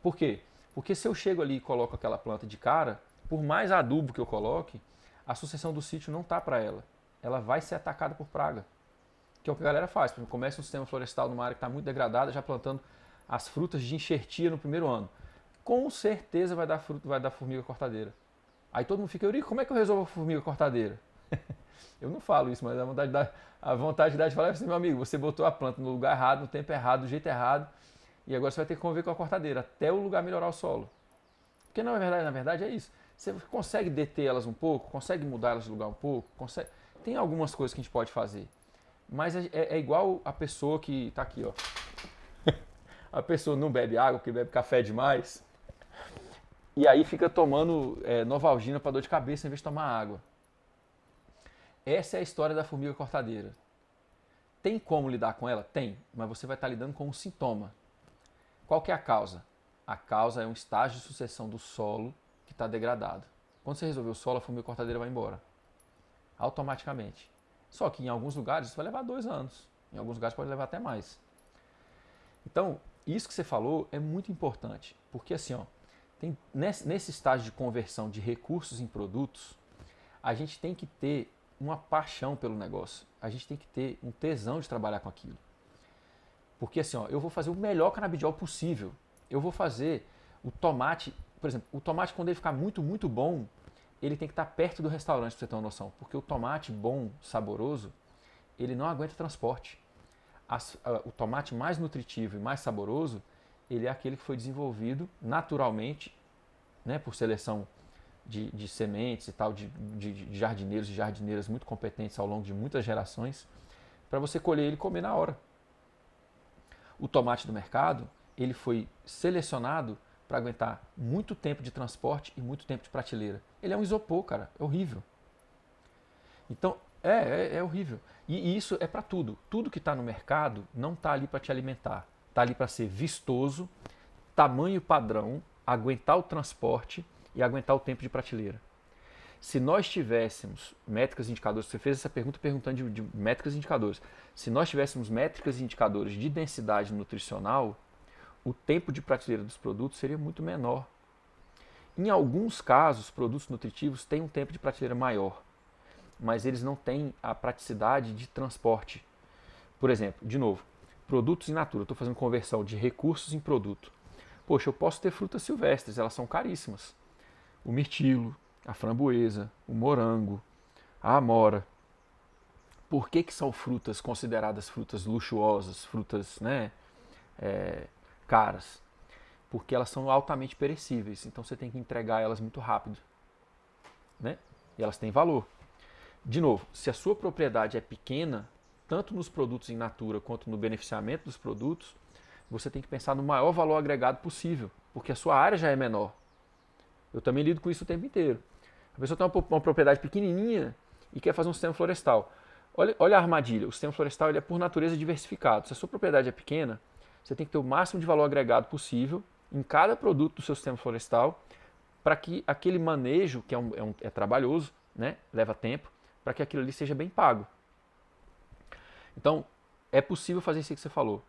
Speaker 1: Por quê? Porque se eu chego ali e coloco aquela planta de cara, por mais adubo que eu coloque, a sucessão do sítio não tá para ela. Ela vai ser atacada por praga. Que é o que a galera faz. Por exemplo, começa um sistema florestal numa área que está muito degradada, já plantando as frutas de enxertia no primeiro ano. Com certeza vai dar fruto, vai dar formiga cortadeira. Aí todo mundo fica, Eurico, como é que eu resolvo a formiga cortadeira? Eu não falo isso, mas a vontade de falar é assim, meu amigo, você botou a planta no lugar errado, no tempo errado, do jeito errado, e agora você vai ter que conviver com a cortadeira até o lugar melhorar o solo. Porque na verdade é isso. Você consegue deter elas um pouco, consegue mudar elas de lugar um pouco, consegue. Tem algumas coisas que a gente pode fazer. Mas é igual a pessoa que está aqui, ó. A pessoa não bebe água, porque bebe café demais. E aí fica tomando Novalgina para dor de cabeça em vez de tomar água. Essa é a história da formiga cortadeira. Tem como lidar com ela? Tem, mas você vai estar lidando com um sintoma. Qual que é a causa? A causa é um estágio de sucessão do solo que está degradado. Quando você resolver o solo, a formiga cortadeira vai embora. Automaticamente. Só que em alguns lugares isso vai levar 2 anos. Em alguns lugares pode levar até mais. Então, isso que você falou é muito importante. Porque assim, ó, nesse estágio de conversão de recursos em produtos, a gente tem que ter uma paixão pelo negócio. A gente tem que ter um tesão de trabalhar com aquilo. Porque assim, ó, eu vou fazer o melhor canabidiol possível. Eu vou fazer o tomate, por exemplo, o tomate quando ele ficar muito, muito bom, ele tem que estar perto do restaurante, para você ter uma noção. Porque o tomate bom, saboroso, ele não aguenta transporte. O tomate mais nutritivo e mais saboroso, ele é aquele que foi desenvolvido naturalmente, né, por seleção de sementes e tal, de jardineiros e jardineiras muito competentes ao longo de muitas gerações, para você colher ele e comer na hora. O tomate do mercado, ele foi selecionado para aguentar muito tempo de transporte e muito tempo de prateleira. Ele é um isopor, cara, é horrível. Então, é horrível. E isso é para tudo. Tudo que está no mercado não está ali para te alimentar. Está ali para ser vistoso, tamanho padrão, aguentar o transporte e aguentar o tempo de prateleira. Se nós tivéssemos métricas e indicadores, você fez essa pergunta perguntando de métricas e indicadores. Se nós tivéssemos métricas e indicadores de densidade nutricional, o tempo de prateleira dos produtos seria muito menor. Em alguns casos, produtos nutritivos têm um tempo de prateleira maior, mas eles não têm a praticidade de transporte. Por exemplo, de novo, produtos in natura, estou fazendo conversão de recursos em produto. Poxa, eu posso ter frutas silvestres, elas são caríssimas. O mirtilo, a framboesa, o morango, a amora. Por que são frutas consideradas frutas luxuosas, frutas, né, caras? Porque elas são altamente perecíveis, então você tem que entregar elas muito rápido, né? E elas têm valor. De novo, se a sua propriedade é pequena, tanto nos produtos in natura quanto no beneficiamento dos produtos, você tem que pensar no maior valor agregado possível, porque a sua área já é menor. Eu também lido com isso o tempo inteiro. A pessoa tem uma propriedade pequenininha e quer fazer um sistema florestal. Olha a armadilha, o sistema florestal ele é por natureza diversificado. Se a sua propriedade é pequena, você tem que ter o máximo de valor agregado possível em cada produto do seu sistema florestal para que aquele manejo, que é trabalhoso, né, leva tempo, para que aquilo ali seja bem pago. Então, é possível fazer isso que você falou.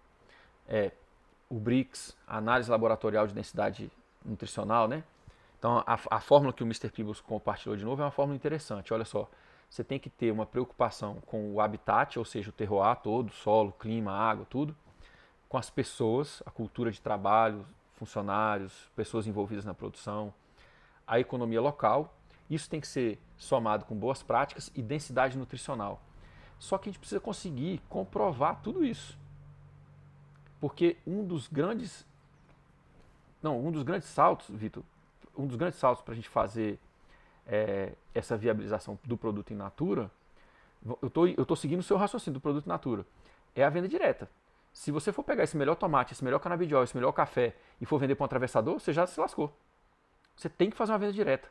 Speaker 1: O BRICS, a análise laboratorial de densidade nutricional, né? Então, a fórmula que o Mr. Peebles compartilhou de novo é uma fórmula interessante. Olha só, você tem que ter uma preocupação com o habitat, ou seja, o terroir todo, solo, clima, água, tudo, com as pessoas, a cultura de trabalho, funcionários, pessoas envolvidas na produção, a economia local. Isso tem que ser somado com boas práticas e densidade nutricional. Só que a gente precisa conseguir comprovar tudo isso. Porque um dos grandes saltos, Vitor, um dos grandes saltos para a gente fazer essa viabilização do produto in natura, eu estou seguindo o seu raciocínio do produto in natura, é a venda direta. Se você for pegar esse melhor tomate, esse melhor canabidiol, esse melhor café e for vender para um atravessador, você já se lascou. Você tem que fazer uma venda direta.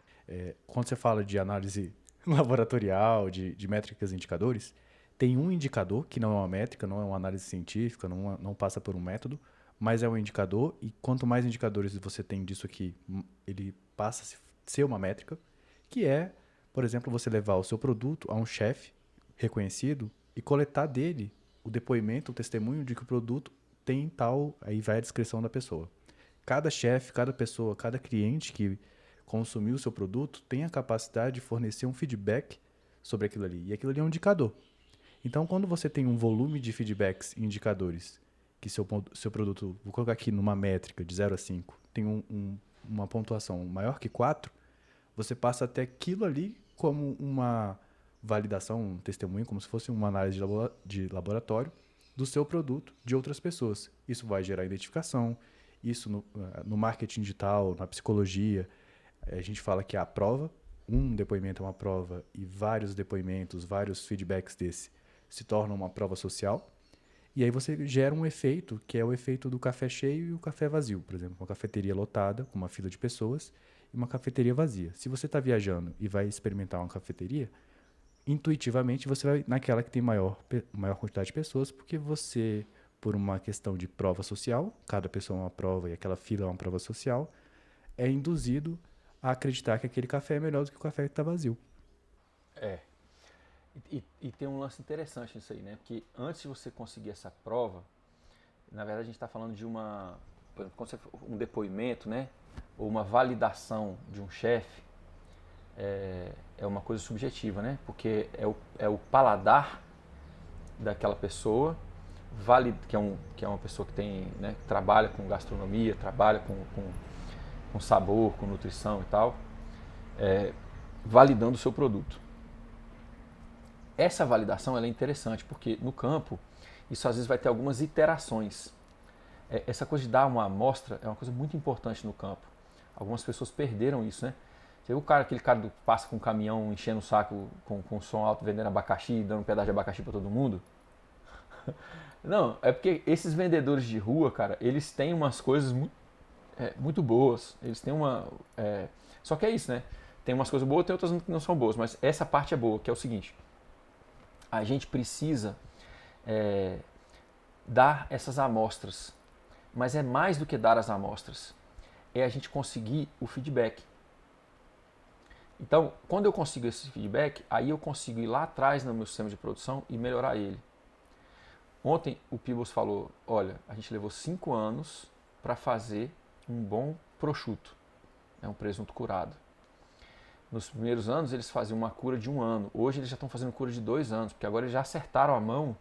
Speaker 2: Quando você fala de análise laboratorial, de métricas e indicadores, tem um indicador que não é uma métrica, não é uma análise científica, não passa por um método, mas é um indicador, e quanto mais indicadores você tem disso aqui, ele passa a ser uma métrica, que é, por exemplo, você levar o seu produto a um chefe reconhecido e coletar dele o depoimento, o testemunho de que o produto tem tal, aí vai a descrição da pessoa. Cada chefe, cada pessoa, cada cliente que consumiu o seu produto tem a capacidade de fornecer um feedback sobre aquilo ali, e aquilo ali é um indicador. Então, quando você tem um volume de feedbacks e indicadores, que seu produto, vou colocar aqui numa métrica de 0 a 5, tem uma pontuação maior que 4, você passa até aquilo ali como uma validação, um testemunho, como se fosse uma análise de laboratório do seu produto de outras pessoas. Isso vai gerar identificação, isso no marketing digital, na psicologia, a gente fala que a prova, um depoimento é uma prova e vários depoimentos, vários feedbacks desse se tornam uma prova social. E aí você gera um efeito, que é o efeito do café cheio e o café vazio. Por exemplo, uma cafeteria lotada, com uma fila de pessoas, e uma cafeteria vazia. Se você está viajando e vai experimentar uma cafeteria, intuitivamente você vai naquela que tem maior quantidade de pessoas, porque você, por uma questão de prova social, cada pessoa é uma prova e aquela fila é uma prova social, é induzido a acreditar que aquele café é melhor do que o café que está vazio.
Speaker 1: E tem um lance interessante nisso aí, né? Porque antes de você conseguir essa prova, na verdade a gente está falando de por exemplo, um depoimento, né? Ou uma validação de um chefe, é uma coisa subjetiva, né? Porque é o paladar daquela pessoa, que é uma pessoa que tem, né, que trabalha com gastronomia, trabalha com sabor, com nutrição e tal, validando o seu produto. Essa validação ela é interessante porque no campo isso às vezes vai ter algumas iterações. Essa coisa de dar uma amostra é uma coisa muito importante no campo. Algumas pessoas perderam isso, né? Você viu aquele cara que passa com um caminhão enchendo o saco com som alto, vendendo abacaxi, dando um pedaço de abacaxi para todo mundo? Não, é porque esses vendedores de rua, cara, eles têm umas coisas muito boas. Eles têm só que é isso, né? Tem umas coisas boas, tem outras que não são boas, mas essa parte é boa, que é o seguinte. A gente precisa dar essas amostras, mas é mais do que dar as amostras. É a gente conseguir o feedback. Então, quando eu consigo esse feedback, aí eu consigo ir lá atrás no meu sistema de produção e melhorar ele. Ontem o Peebles falou, olha, a gente levou 5 anos para fazer um bom prosciutto, um presunto curado. Nos primeiros anos eles faziam uma cura de 1 ano, hoje eles já estão fazendo cura de 2 anos, porque agora eles já acertaram a mão.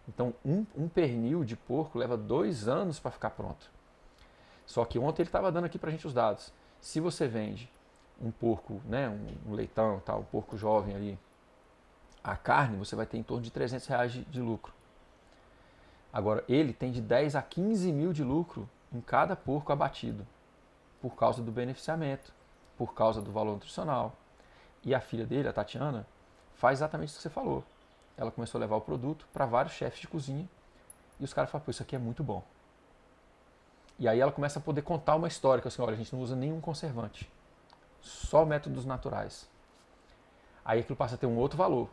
Speaker 1: Então um pernil de porco leva 2 anos para ficar pronto. Só que ontem ele estava dando aqui para a gente os dados. Se você vende um porco, né, um leitão, tal, um porco jovem ali, a carne você vai ter em torno de R$300 de lucro. Agora, ele tem de 10 a 15 mil de lucro em cada porco abatido, por causa do beneficiamento, por causa do valor nutricional. E a filha dele, a Tatiana, faz exatamente o que você falou. Ela começou a levar o produto para vários chefes de cozinha e os caras falam, pô, isso aqui é muito bom. E aí ela começa a poder contar uma história, que assim, olha, a gente não usa nenhum conservante, só métodos naturais. Aí aquilo passa a ter um outro valor.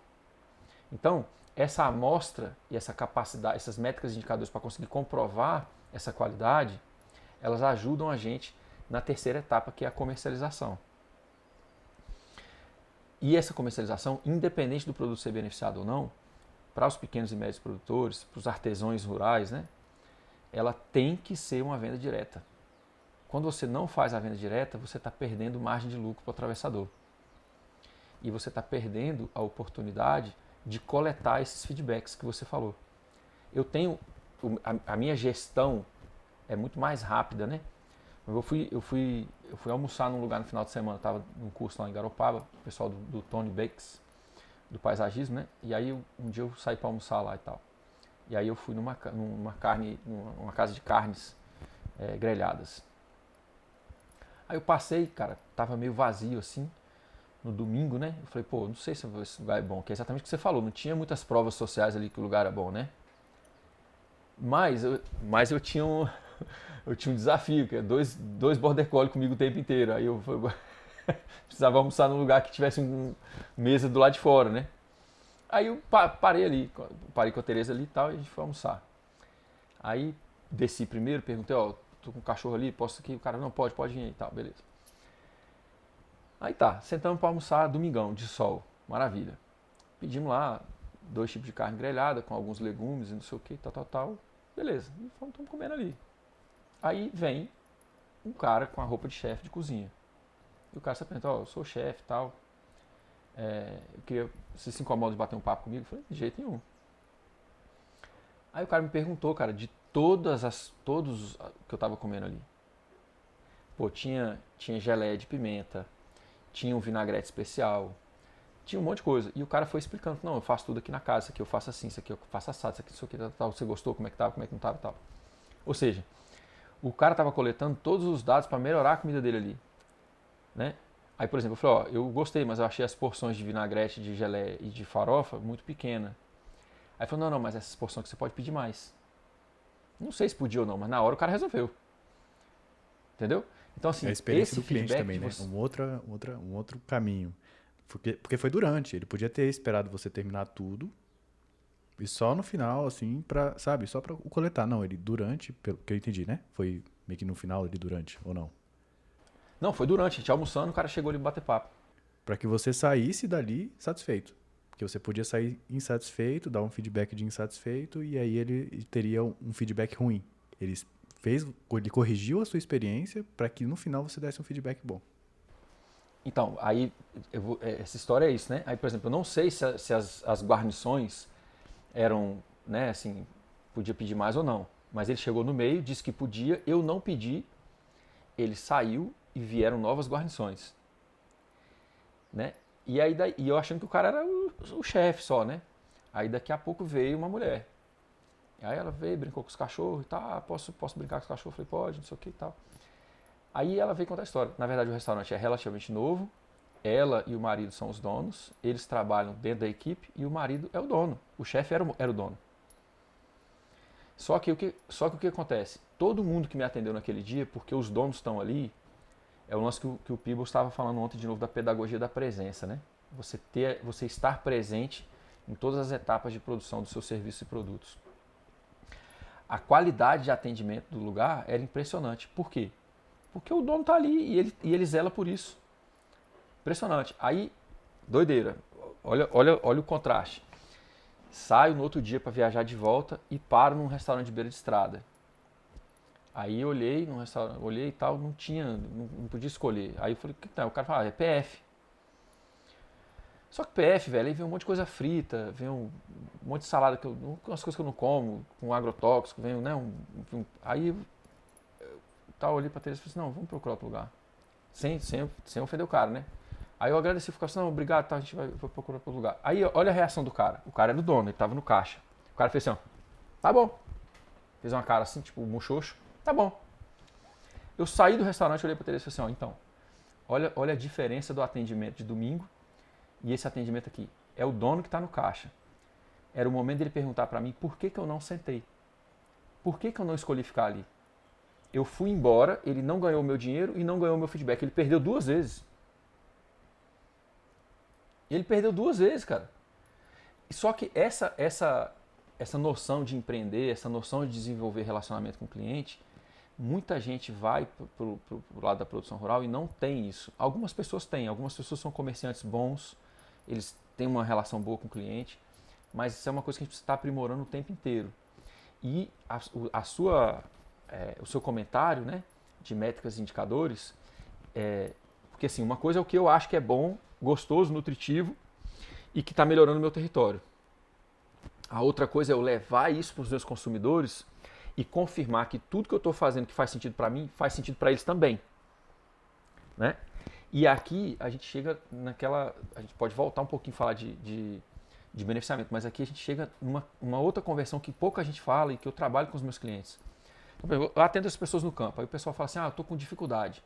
Speaker 1: Então, essa amostra e essa capacidade, essas métricas e indicadores para conseguir comprovar essa qualidade, elas ajudam a gente na terceira etapa, que é a comercialização. E essa comercialização, independente do produto ser beneficiado ou não, para os pequenos e médios produtores, para os artesãos rurais, né, ela tem que ser uma venda direta. Quando você não faz a venda direta, você está perdendo margem de lucro para o atravessador. E você está perdendo a oportunidade de coletar esses feedbacks que você falou. Eu tenho, a minha gestão é muito mais rápida, né? Eu fui almoçar num lugar no final de semana, estava num curso lá em Garopaba, o pessoal do Tony Bakes, do paisagismo, né? E aí um dia eu saí para almoçar lá e tal. E aí eu fui numa casa de carnes grelhadas. Aí eu passei, cara, tava meio vazio assim, no domingo, né? Eu falei, pô, não sei se esse lugar é bom, que é exatamente o que você falou, não tinha muitas provas sociais ali que o lugar era bom, né? Mas eu tinha eu tinha um desafio, que é dois border collie comigo o tempo inteiro. Aí eu precisava almoçar num lugar que tivesse uma mesa do lado de fora, né? Aí eu parei com a Tereza ali e tal, e a gente foi almoçar. Aí desci primeiro, perguntei, ó, tô com um cachorro ali, posso aqui? O cara, não, pode vir aí e tal, beleza. Aí tá, sentamos para almoçar, domingão, de sol, maravilha. Pedimos lá 2 tipos de carne grelhada, com alguns legumes e não sei o que, tal. Beleza, e estamos comendo ali. Aí vem um cara com a roupa de chefe de cozinha. E o cara se pergunta, ó, eu sou chefe e tal. Eu queria, você se incomoda de bater um papo comigo? Eu falei, de jeito nenhum. Aí o cara me perguntou, cara, de todos que eu tava comendo ali. Pô, tinha geleia de pimenta, tinha um vinagrete especial, tinha um monte de coisa. E o cara foi explicando, não, eu faço tudo aqui na casa, isso aqui eu faço assim, isso aqui eu faço assado, isso aqui, tal, você gostou, como é que tava, como é que não tava, tal. Ou seja, o cara estava coletando todos os dados para melhorar a comida dele ali, né? Aí, por exemplo, eu falei, ó, eu gostei, mas eu achei as porções de vinagrete, de geleia e de farofa muito pequena. Aí ele falou, não, mas essas porções que você pode pedir mais. Não sei se podia ou não, mas na hora o cara resolveu. Entendeu? Então, assim,
Speaker 2: É a experiência
Speaker 1: esse
Speaker 2: do cliente
Speaker 1: feedback
Speaker 2: também, né?
Speaker 1: você...
Speaker 2: Um outro caminho. Porque foi durante. Ele podia ter esperado você terminar tudo e só no final, assim, sabe? Só pra coletar. Não, ele durante, pelo que eu entendi, né? Foi meio que no final ali durante, ou não?
Speaker 1: Não, foi durante, a gente almoçando, o cara chegou ali e bater papo.
Speaker 2: Para que você saísse dali satisfeito. Porque você podia sair insatisfeito, dar um feedback de insatisfeito e aí ele teria um feedback ruim. Ele corrigiu a sua experiência para que no final você desse um feedback bom.
Speaker 1: Então, aí, essa história é isso, né? Aí, por exemplo, eu não sei se as guarnições eram, né, assim, podia pedir mais ou não. Mas ele chegou no meio, disse que podia, eu não pedi, ele saiu e vieram novas guarnições, né? E aí e eu achando que o cara era o chefe só, né? Aí daqui a pouco veio uma mulher. Aí ela veio, brincou com os cachorros e tal, posso brincar com os cachorros? Eu falei, pode, não sei o que e tal. Aí ela veio contar a história. Na verdade o restaurante é relativamente novo, ela e o marido são os donos, eles trabalham dentro da equipe e o marido é o dono, o chefe era o dono. Só que o que acontece? Todo mundo que me atendeu naquele dia, porque os donos estão ali, é o lance que o Peebles estava falando ontem de novo da pedagogia da presença, né? Você estar presente em todas as etapas de produção dos seus serviços e produtos. A qualidade de atendimento do lugar era impressionante. Por quê? Porque o dono está ali e ele zela por isso. Impressionante. Aí, doideira. Olha o contraste. Saio no outro dia para viajar de volta e paro num restaurante de beira de estrada. Aí eu olhei no restaurante, olhei e tal, não podia escolher. Aí eu falei, o que tá? O cara falou, é PF. Só que PF, velho, aí vem um monte de coisa frita, vem um monte de salada, umas coisas que eu não como, com agrotóxico, vem, né, aí eu olhei pra Teresa e falei assim, não, vamos procurar outro lugar. Sem ofender o cara, né? Aí eu agradeci, fiquei assim, não, obrigado, tá, a gente vai procurar outro lugar. Aí olha a reação do cara. O cara era o dono, ele tava no caixa. O cara fez assim, ó, tá bom. Fez uma cara assim, tipo, muxoxo, tá bom. Eu saí do restaurante, olhei pra Teresa e falei assim, ó, então, olha a diferença do atendimento de domingo e esse atendimento aqui. É o dono que tá no caixa. Era o momento dele perguntar pra mim por que eu não sentei. Por que eu não escolhi ficar ali? Eu fui embora, ele não ganhou o meu dinheiro e não ganhou o meu feedback. Ele perdeu 2 vezes. Ele perdeu 2 vezes, cara. Só que essa noção de empreender, essa noção de desenvolver relacionamento com o cliente, muita gente vai pro lado da produção rural e não tem isso. Algumas pessoas têm, algumas pessoas são comerciantes bons, eles têm uma relação boa com o cliente, mas isso é uma coisa que a gente precisa estar aprimorando o tempo inteiro. E o seu comentário, né, de métricas e indicadores, porque assim, uma coisa é o que eu acho que é bom, gostoso, nutritivo e que está melhorando o meu território. A outra coisa é eu levar isso para os meus consumidores e confirmar que tudo que eu estou fazendo que faz sentido para mim, faz sentido para eles também. Né? E aqui a gente chega naquela... A gente pode voltar um pouquinho e falar de beneficiamento, mas aqui a gente chega numa outra conversão que pouca gente fala e que eu trabalho com os meus clientes. Então, eu atendo as pessoas no campo, aí o pessoal fala assim, eu estou com dificuldade.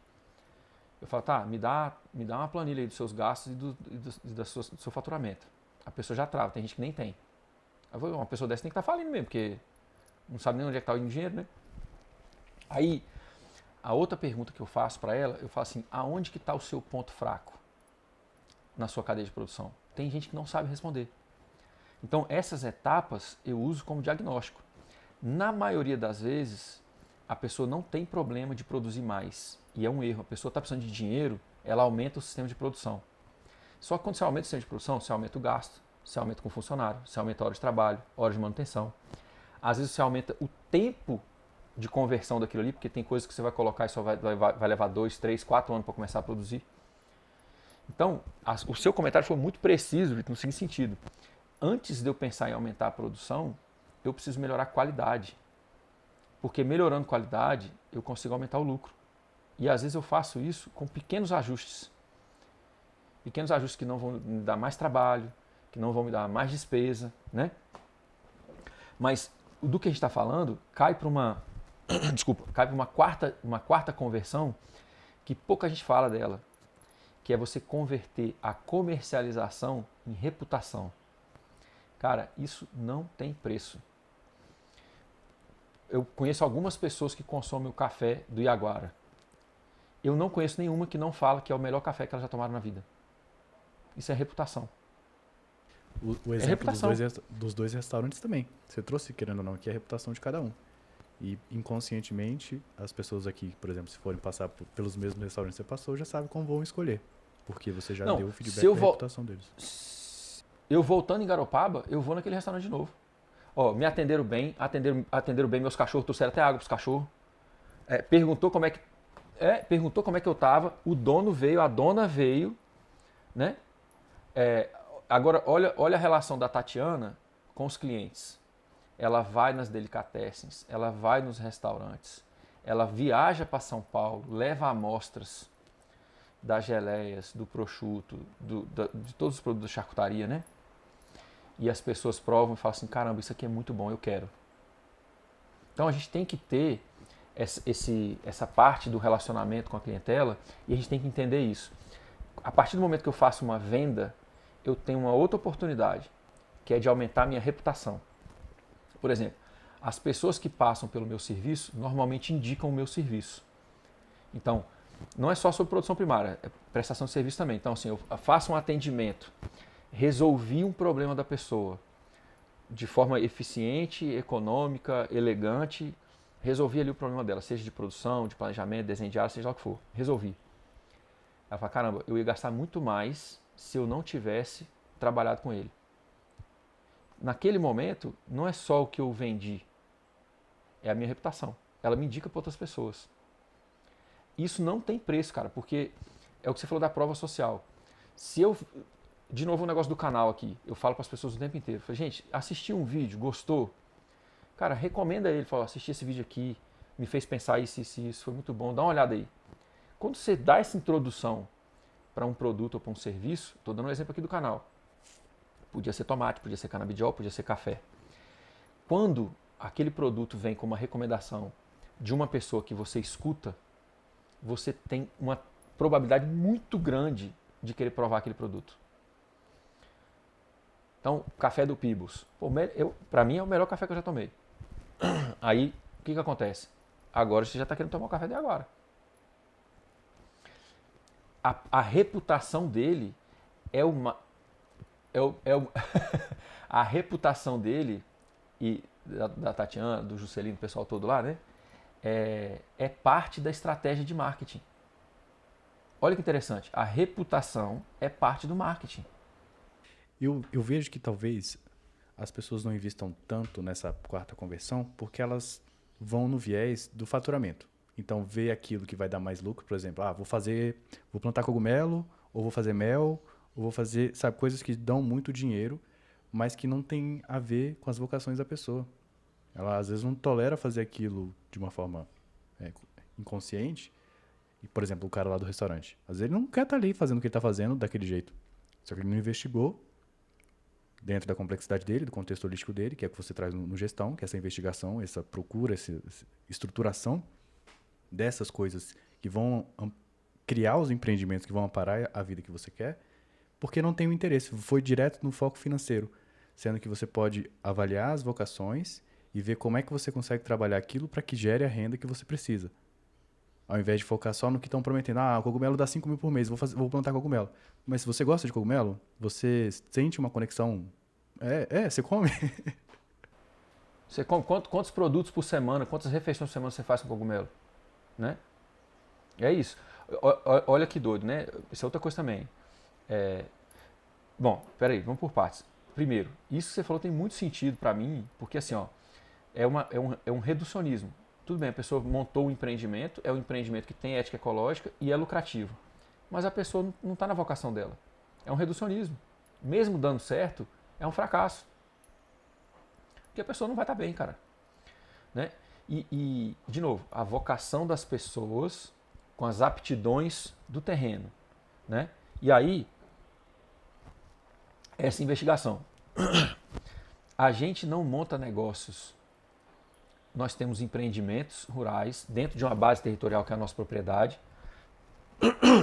Speaker 1: Eu falo, tá, me dá uma planilha aí dos seus gastos e do seu faturamento. A pessoa já trava, tem gente que nem tem. Uma pessoa dessa tem que estar falindo mesmo, porque não sabe nem onde é que está o dinheiro, né? Aí, a outra pergunta que eu faço para ela, eu falo assim, aonde que está o seu ponto fraco na sua cadeia de produção? Tem gente que não sabe responder. Então, essas etapas eu uso como diagnóstico. Na maioria das vezes, a pessoa não tem problema de produzir mais. E é um erro. A pessoa está precisando de dinheiro, ela aumenta o sistema de produção. Só que quando você aumenta o sistema de produção, você aumenta o gasto, você aumenta com o funcionário, você aumenta a hora de trabalho, hora de manutenção. Às vezes você aumenta o tempo de conversão daquilo ali, porque tem coisas que você vai colocar e só vai levar 2, 3, 4 anos para começar a produzir. Então, o seu comentário foi muito preciso no seguinte sentido. Antes de eu pensar em aumentar a produção, eu preciso melhorar a qualidade. Porque melhorando qualidade, eu consigo aumentar o lucro. E às vezes eu faço isso com pequenos ajustes. Pequenos ajustes que não vão me dar mais trabalho, que não vão me dar mais despesa, né? Mas do que a gente está falando cai para uma quarta conversão que pouca gente fala dela, que é você converter a comercialização em reputação. Cara, isso não tem preço. Eu conheço algumas pessoas que consomem o café do Iaguara. Eu não conheço nenhuma que não fala que é o melhor café que elas já tomaram na vida. Isso é reputação.
Speaker 2: O exemplo dos dois restaurantes também. Você trouxe, querendo ou não, aqui a reputação de cada um. E inconscientemente, as pessoas aqui, por exemplo, se forem passar pelos mesmos restaurantes que você passou, já sabem como vão escolher. Porque você já deu o feedback da reputação deles.
Speaker 1: Eu voltando em Garopaba, eu vou naquele restaurante de novo. Ó, me atenderam bem, atenderam bem meus cachorros, trouxeram até água para os cachorros. Perguntou como é que eu tava, o dono veio, a dona veio, né? Agora, olha a relação da Tatiana com os clientes. Ela vai nas delicatessens, ela vai nos restaurantes, ela viaja para São Paulo, leva amostras das geleias, do prosciutto, de todos os produtos da charcutaria, né? E as pessoas provam e falam assim, caramba, isso aqui é muito bom, eu quero. Então a gente tem que ter essa parte do relacionamento com a clientela e a gente tem que entender isso. A partir do momento que eu faço uma venda, eu tenho uma outra oportunidade, que é de aumentar a minha reputação. Por exemplo, as pessoas que passam pelo meu serviço normalmente indicam o meu serviço. Então, não é só sobre produção primária, é prestação de serviço também. Então, assim, eu faço um atendimento, resolvi um problema da pessoa de forma eficiente, econômica, elegante, resolvi ali o problema dela, seja de produção, de planejamento, desenho de área, seja lá o que for, resolvi. Ela fala, caramba, eu ia gastar muito mais se eu não tivesse trabalhado com ele. Naquele momento, não é só o que eu vendi, é a minha reputação. Ela me indica para outras pessoas. Isso não tem preço, cara, porque é o que você falou da prova social. Se eu, de novo o negócio do canal aqui, eu falo para as pessoas o tempo inteiro, falo, gente, assistiu um vídeo, gostou? Cara, recomenda ele, fala, assisti esse vídeo aqui, me fez pensar isso, foi muito bom, dá uma olhada aí. Quando você dá essa introdução para um produto ou para um serviço, estou dando um exemplo aqui do canal. Podia ser tomate, podia ser canabidiol, podia ser café. Quando aquele produto vem com uma recomendação de uma pessoa que você escuta, você tem uma probabilidade muito grande de querer provar aquele produto. Então, café do Peebles. Para mim é o melhor café que eu já tomei. Aí, o que acontece? Agora você já está querendo tomar o café de agora. A reputação dele é uma... a reputação dele e da Tatiana, do Juscelino, do pessoal todo lá, né? É parte da estratégia de marketing. Olha que interessante. A reputação é parte do marketing.
Speaker 2: Eu vejo que talvez as pessoas não investam tanto nessa quarta conversão porque elas vão no viés do faturamento. Então, vê aquilo que vai dar mais lucro, por exemplo, vou plantar cogumelo, ou vou fazer mel, ou vou fazer, sabe, coisas que dão muito dinheiro, mas que não tem a ver com as vocações da pessoa. Ela, às vezes, não tolera fazer aquilo de uma forma inconsciente. E, por exemplo, o cara lá do restaurante. Às vezes, ele não quer estar ali fazendo o que ele está fazendo daquele jeito. Só que ele não investigou dentro da complexidade dele, do contexto holístico dele, que é o que você traz no gestão, que é essa investigação, essa procura, essa estruturação dessas coisas que vão criar os empreendimentos que vão amparar a vida que você quer, porque não tem o interesse. Foi direto no foco financeiro, sendo que você pode avaliar as vocações e ver como é que você consegue trabalhar aquilo para que gere a renda que você precisa. Ao invés de focar só no que estão prometendo. O cogumelo dá 5 mil por mês, vou plantar cogumelo. Mas se você gosta de cogumelo, você sente uma conexão... você come.
Speaker 1: Você come quantos produtos por semana, quantas refeições por semana você faz com cogumelo? Né? É isso. Olha que doido, né? Isso é outra coisa também. Bom, peraí, vamos por partes. Primeiro, isso que você falou tem muito sentido para mim, porque assim, é um reducionismo. Tudo bem, a pessoa montou um empreendimento, é um empreendimento que tem ética ecológica e é lucrativo. Mas a pessoa não está na vocação dela. É um reducionismo. Mesmo dando certo, é um fracasso. Porque a pessoa não vai estar bem, cara. Né? E, de novo, a vocação das pessoas com as aptidões do terreno. Né? E aí, essa investigação. A gente não monta negócios. Nós temos empreendimentos rurais dentro de uma base territorial que é a nossa propriedade.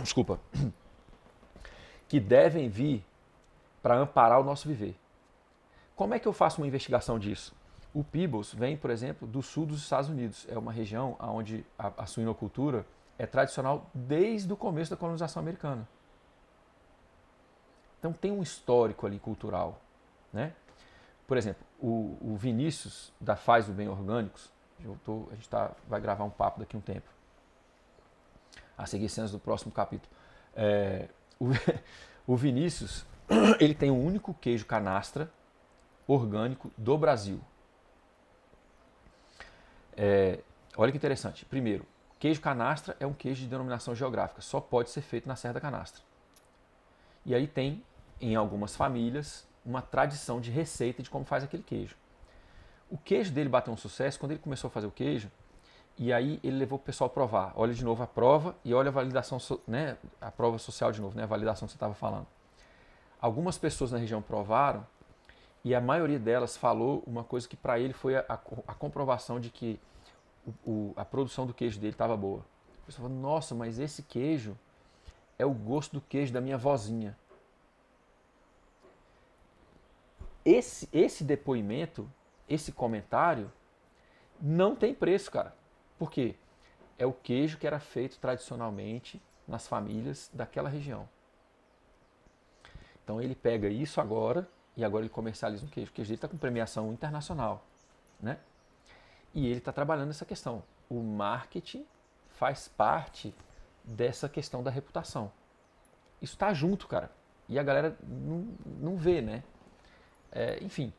Speaker 1: Desculpa. Que devem vir para amparar o nosso viver. Como é que eu faço uma investigação disso? O Peebles vem, por exemplo, do sul dos Estados Unidos. É uma região onde a suinocultura é tradicional desde o começo da colonização americana. Então tem um histórico ali cultural. Né? Por exemplo, o Vinícius, da Faz do Bem Orgânicos, a gente vai gravar um papo daqui a um tempo, a seguir cenas do próximo capítulo. O Vinícius, ele tem o único queijo canastra orgânico do Brasil. Olha que interessante. Primeiro, queijo canastra é um queijo de denominação geográfica, só pode ser feito na Serra da Canastra. E aí tem, em algumas famílias, uma tradição de receita de como faz aquele queijo. O queijo dele bateu um sucesso quando ele começou a fazer o queijo, e aí ele levou o pessoal a provar. Olha de novo a prova e olha a validação, né, a prova social de novo, né, a validação que você estava falando. Algumas pessoas na região provaram e a maioria delas falou uma coisa que para ele foi a comprovação de que a produção do queijo dele estava boa. A pessoa falou, nossa, mas esse queijo é o gosto do queijo da minha vozinha. Esse depoimento, esse comentário, não tem preço, cara. Por quê? É o queijo que era feito tradicionalmente nas famílias daquela região. Então ele pega isso agora e agora ele comercializa um queijo. O queijo dele está com premiação internacional. Né? E ele está trabalhando essa questão. O marketing faz parte dessa questão da reputação. isso está junto, cara. E a galera não vê, né? Enfim,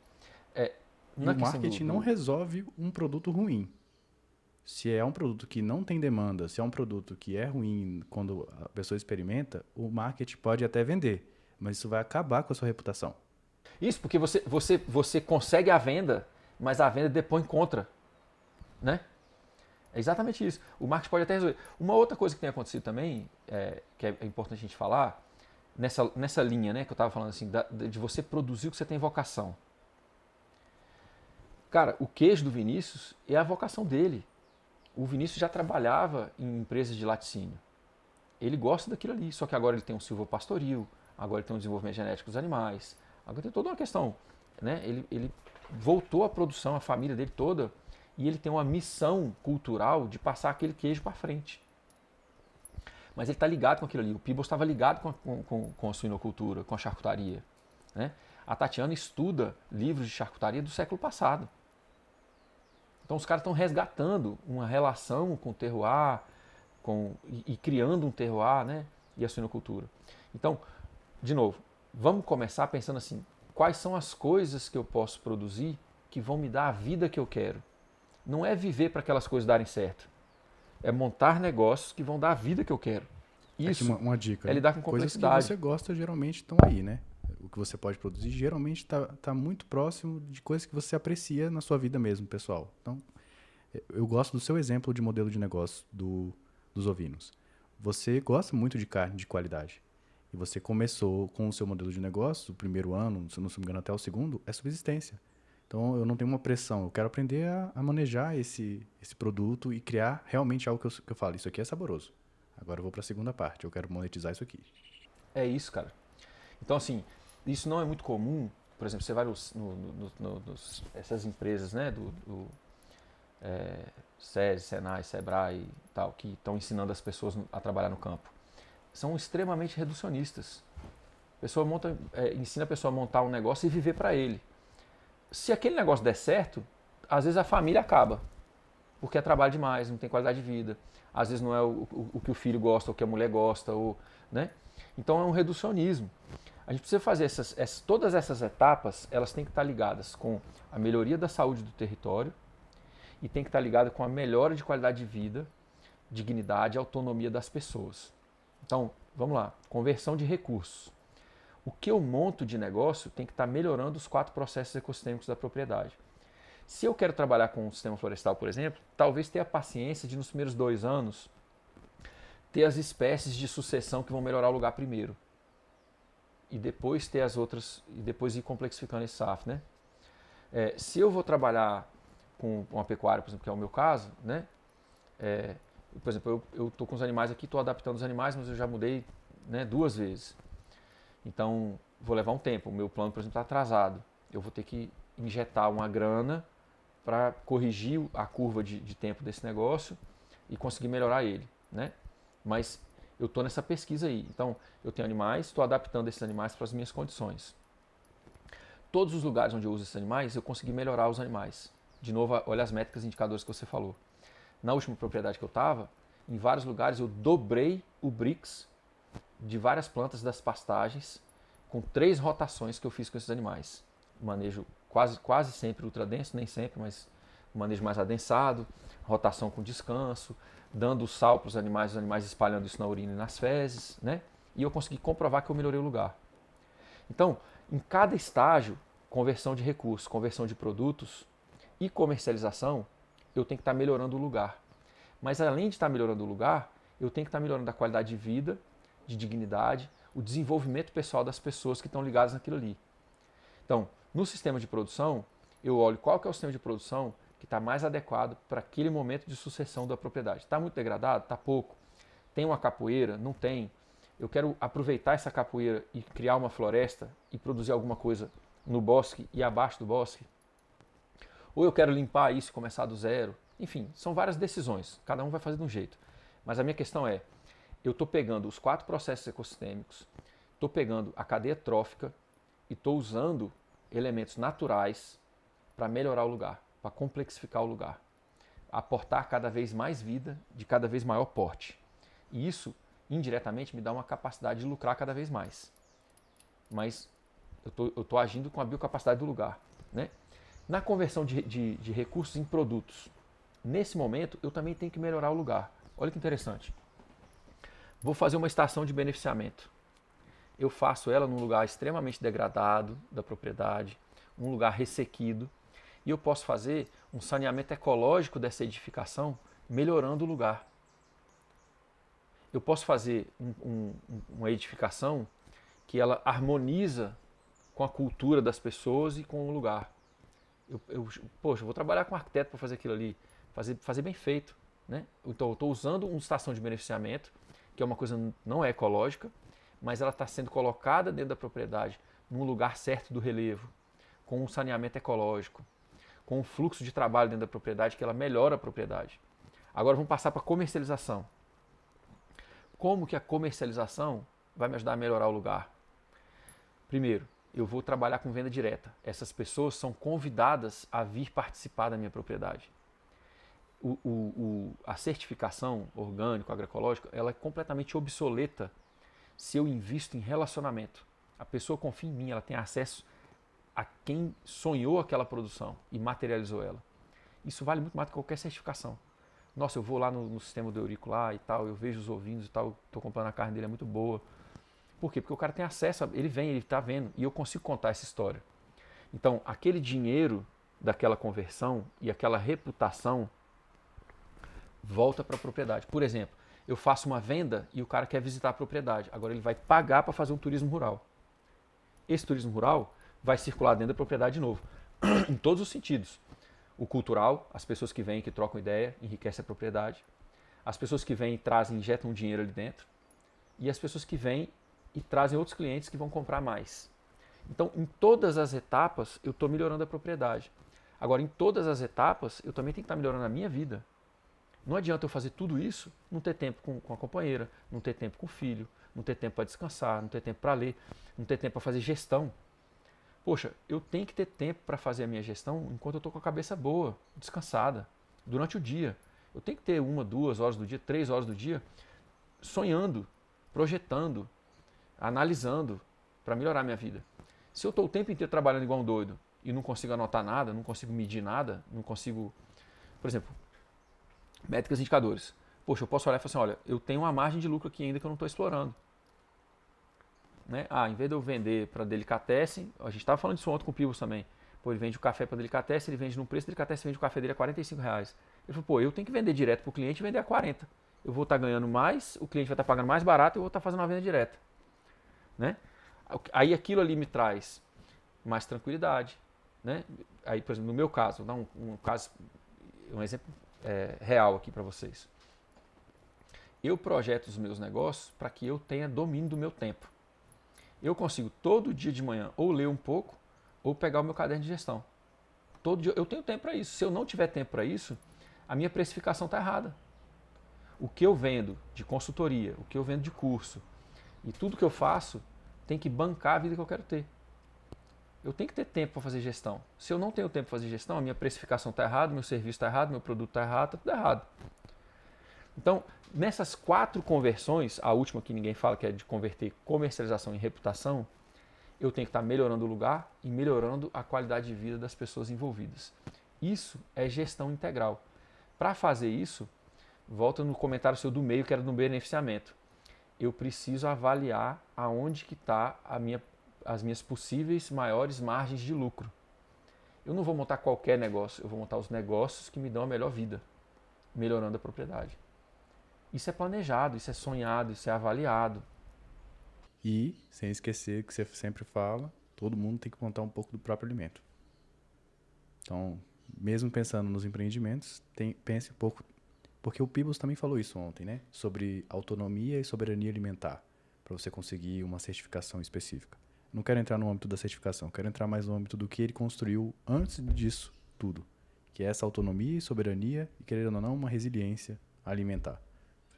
Speaker 2: E o marketing não resolve um produto ruim. Se é um produto que não tem demanda, se é um produto que é ruim quando a pessoa experimenta, o marketing pode até vender, mas isso vai acabar com a sua reputação.
Speaker 1: Isso, porque você consegue a venda, mas a venda depois contra, né? É exatamente isso. O marketing pode até resolver. Uma outra coisa que tem acontecido também, que é importante a gente falar, nessa linha, né, que eu estava falando assim, de você produzir o que você tem vocação. Cara, o queijo do Vinícius é a vocação dele. O Vinícius já trabalhava em empresas de laticínio. Ele gosta daquilo ali, só que agora ele tem um silvopastoril, agora ele tem um desenvolvimento genético dos animais, agora tem toda uma questão, né? Ele voltou à produção, a família dele toda, e ele tem uma missão cultural de passar aquele queijo para frente. Mas ele está ligado com aquilo ali. O Peebles estava ligado com a suinocultura, com a charcutaria, né? A Tatiana estuda livros de charcutaria do século passado. Então os caras estão resgatando uma relação com o terroir e criando um terroir, né? E a suinocultura. Então, de novo, vamos começar pensando assim, quais são as coisas que eu posso produzir que vão me dar a vida que eu quero? Não é viver para aquelas coisas darem certo. É montar negócios que vão dar a vida que eu quero. Isso
Speaker 2: Aqui uma dica,
Speaker 1: é lidar com complexidade.
Speaker 2: Coisas que você gosta geralmente estão aí, né? O que você pode produzir geralmente tá muito próximo de coisas que você aprecia na sua vida mesmo, pessoal. Então, eu gosto do seu exemplo de modelo de negócio dos ovinos. Você gosta muito de carne de qualidade. E você começou com o seu modelo de negócio, o primeiro ano, se não me engano até o segundo, é subsistência. Então, eu não tenho uma pressão. Eu quero aprender a manejar esse produto e criar realmente algo que eu falo. Isso aqui é saboroso. Agora eu vou para a segunda parte. Eu quero monetizar isso aqui.
Speaker 1: É isso, cara. Então, assim, isso não é muito comum. Por exemplo, você vai essas empresas, né, SESI, Senai, Sebrae e tal, que estão ensinando as pessoas a trabalhar no campo. São extremamente reducionistas. A pessoa ensina a pessoa a montar um negócio e viver para ele. Se aquele negócio der certo, às vezes a família acaba, porque é trabalho demais, não tem qualidade de vida. Às vezes não é o que o filho gosta, ou o que a mulher gosta, né? Então é um reducionismo. A gente precisa fazer todas essas etapas, elas têm que estar ligadas com a melhoria da saúde do território e tem que estar ligada com a melhora de qualidade de vida, dignidade e autonomia das pessoas. Então, vamos lá, conversão de recursos. O que eu monto de negócio tem que estar melhorando os 4 processos ecossistêmicos da propriedade. Se eu quero trabalhar com um sistema florestal, por exemplo, talvez ter a paciência de nos primeiros 2 anos ter as espécies de sucessão que vão melhorar o lugar primeiro. E depois ter as outras, e depois ir complexificando esse SAF, né? Se eu vou trabalhar com uma pecuária, por exemplo, que é o meu caso, né? Por exemplo, eu estou com os animais aqui, estou adaptando os animais, mas eu já mudei, né, 2 vezes. Então, vou levar um tempo. O meu plano, por exemplo, está atrasado. Eu vou ter que injetar uma grana para corrigir a curva de tempo desse negócio e conseguir melhorar ele, né? Mas eu estou nessa pesquisa aí. Então, eu tenho animais, estou adaptando esses animais para as minhas condições. Todos os lugares onde eu uso esses animais, eu consegui melhorar os animais. De novo, olha as métricas e indicadores que você falou. Na última propriedade que eu estava, em vários lugares eu dobrei o BRICS de várias plantas das pastagens com 3 rotações que eu fiz com esses animais. Manejo quase sempre ultradenso, nem sempre, mas manejo mais adensado, rotação com descanso, dando sal para os animais espalhando isso na urina e nas fezes, né? E eu consegui comprovar que eu melhorei o lugar. Então, em cada estágio, conversão de recursos, conversão de produtos e comercialização, eu tenho que estar melhorando o lugar. Mas além de estar melhorando o lugar, eu tenho que estar melhorando a qualidade de vida, de dignidade, o desenvolvimento pessoal das pessoas que estão ligadas naquilo ali. Então, no sistema de produção, eu olho qual que é o sistema de produção que está mais adequado para aquele momento de sucessão da propriedade. Está muito degradado? Está pouco. Tem uma capoeira? Não tem. Eu quero aproveitar essa capoeira e criar uma floresta e produzir alguma coisa no bosque e abaixo do bosque? Ou eu quero limpar isso e começar do zero? Enfim, são várias decisões. Cada um vai fazer de um jeito. Mas a minha questão é, eu estou pegando os 4 processos ecossistêmicos, estou pegando a cadeia trófica e estou usando elementos naturais para melhorar o lugar, para complexificar o lugar, aportar cada vez mais vida de cada vez maior porte. E isso indiretamente me dá uma capacidade de lucrar cada vez mais. Mas eu tô agindo com a biocapacidade do lugar, né? Na conversão de recursos em produtos, nesse momento eu também tenho que melhorar o lugar. Olha que interessante. Vou fazer uma estação de beneficiamento. Eu faço ela num lugar extremamente degradado da propriedade, um lugar ressequido, e eu posso fazer um saneamento ecológico dessa edificação, melhorando o lugar. Eu posso fazer uma edificação que ela harmoniza com a cultura das pessoas e com o lugar. Poxa, eu vou trabalhar com um arquiteto para fazer aquilo ali, fazer bem feito, né? Então, eu estou usando uma estação de beneficiamento, que é uma coisa não é ecológica, mas ela está sendo colocada dentro da propriedade, num lugar certo do relevo, com um saneamento ecológico, com um fluxo de trabalho dentro da propriedade que ela melhora a propriedade. Agora vamos passar para a comercialização. Como que a comercialização vai me ajudar a melhorar o lugar? Primeiro, eu vou trabalhar com venda direta. Essas pessoas são convidadas a vir participar da minha propriedade. A certificação orgânico, agroecológica, ela é completamente obsoleta se eu invisto em relacionamento. A pessoa confia em mim, ela tem acesso a quem sonhou aquela produção e materializou ela. Isso vale muito mais do que qualquer certificação. Nossa, eu vou lá no sistema do Eurico lá e tal, eu vejo os ovinos e tal, estou comprando a carne dele, é muito boa. Por quê? Porque o cara tem acesso, ele vem, ele está vendo, e eu consigo contar essa história. Então, aquele dinheiro daquela conversão e aquela reputação volta para a propriedade. Por exemplo, eu faço uma venda e o cara quer visitar a propriedade. Agora ele vai pagar para fazer um turismo rural. Esse turismo rural vai circular dentro da propriedade de novo, em todos os sentidos. O cultural, as pessoas que vêm, que trocam ideia, enriquecem a propriedade. As pessoas que vêm e trazem, injetam dinheiro ali dentro. E as pessoas que vêm e trazem outros clientes que vão comprar mais. Então, em todas as etapas, eu estou melhorando a propriedade. Agora, em todas as etapas, eu também tenho que estar melhorando a minha vida. Não adianta eu fazer tudo isso, não ter tempo com a companheira, não ter tempo com o filho, não ter tempo para descansar, não ter tempo para ler, não ter tempo para fazer gestão. Poxa, eu tenho que ter tempo para fazer a minha gestão enquanto eu estou com a cabeça boa, descansada, durante o dia. Eu tenho que ter 1, 2 horas do dia, 3 horas do dia, sonhando, projetando, analisando para melhorar a minha vida. Se eu estou o tempo inteiro trabalhando igual um doido e não consigo anotar nada, não consigo medir nada, não consigo... Por exemplo, métricas e indicadores. Poxa, eu posso olhar e falar assim, olha, eu tenho uma margem de lucro aqui ainda que eu não estou explorando. Né? Em vez de eu vender para delicatessen, a gente estava falando disso ontem com o Pibos também. Pô, ele vende o café para delicatessen, ele vende num preço, delicatessen vende o café dele a R$45. Ele falou, pô, eu tenho que vender direto para o cliente e vender a 40. Eu vou estar ganhando mais, o cliente vai estar pagando mais barato e eu vou estar fazendo uma venda direta. Né? Aí aquilo ali me traz mais tranquilidade. Né? Aí, por exemplo, no meu caso, vou dar um exemplo real aqui para vocês. Eu projeto os meus negócios para que eu tenha domínio do meu tempo. Eu consigo todo dia de manhã ou ler um pouco ou pegar o meu caderno de gestão. Todo dia eu tenho tempo para isso. Se eu não tiver tempo para isso, a minha precificação está errada. O que eu vendo de consultoria, o que eu vendo de curso e tudo que eu faço tem que bancar a vida que eu quero ter. Eu tenho que ter tempo para fazer gestão. Se eu não tenho tempo para fazer gestão, a minha precificação está errada, meu serviço está errado, meu produto está errado, está tudo errado. Então, nessas 4 conversões, a última que ninguém fala, que é de converter comercialização em reputação, eu tenho que estar melhorando o lugar e melhorando a qualidade de vida das pessoas envolvidas. Isso é gestão integral. Para fazer isso, volta no comentário seu do meio, que era do beneficiamento. Eu preciso avaliar aonde que está as minhas possíveis maiores margens de lucro. Eu não vou montar qualquer negócio, eu vou montar os negócios que me dão a melhor vida, melhorando a propriedade. Isso é planejado, isso é sonhado, isso é avaliado.
Speaker 2: E, sem esquecer que você sempre fala, todo mundo tem que montar um pouco do próprio alimento. Então, mesmo pensando nos empreendimentos, pense um pouco, porque o Pibos também falou isso ontem, né? Sobre autonomia e soberania alimentar, para você conseguir uma certificação específica. Não quero entrar no âmbito da certificação, quero entrar mais no âmbito do que ele construiu antes disso tudo, que é essa autonomia e soberania e, querendo ou não, uma resiliência alimentar.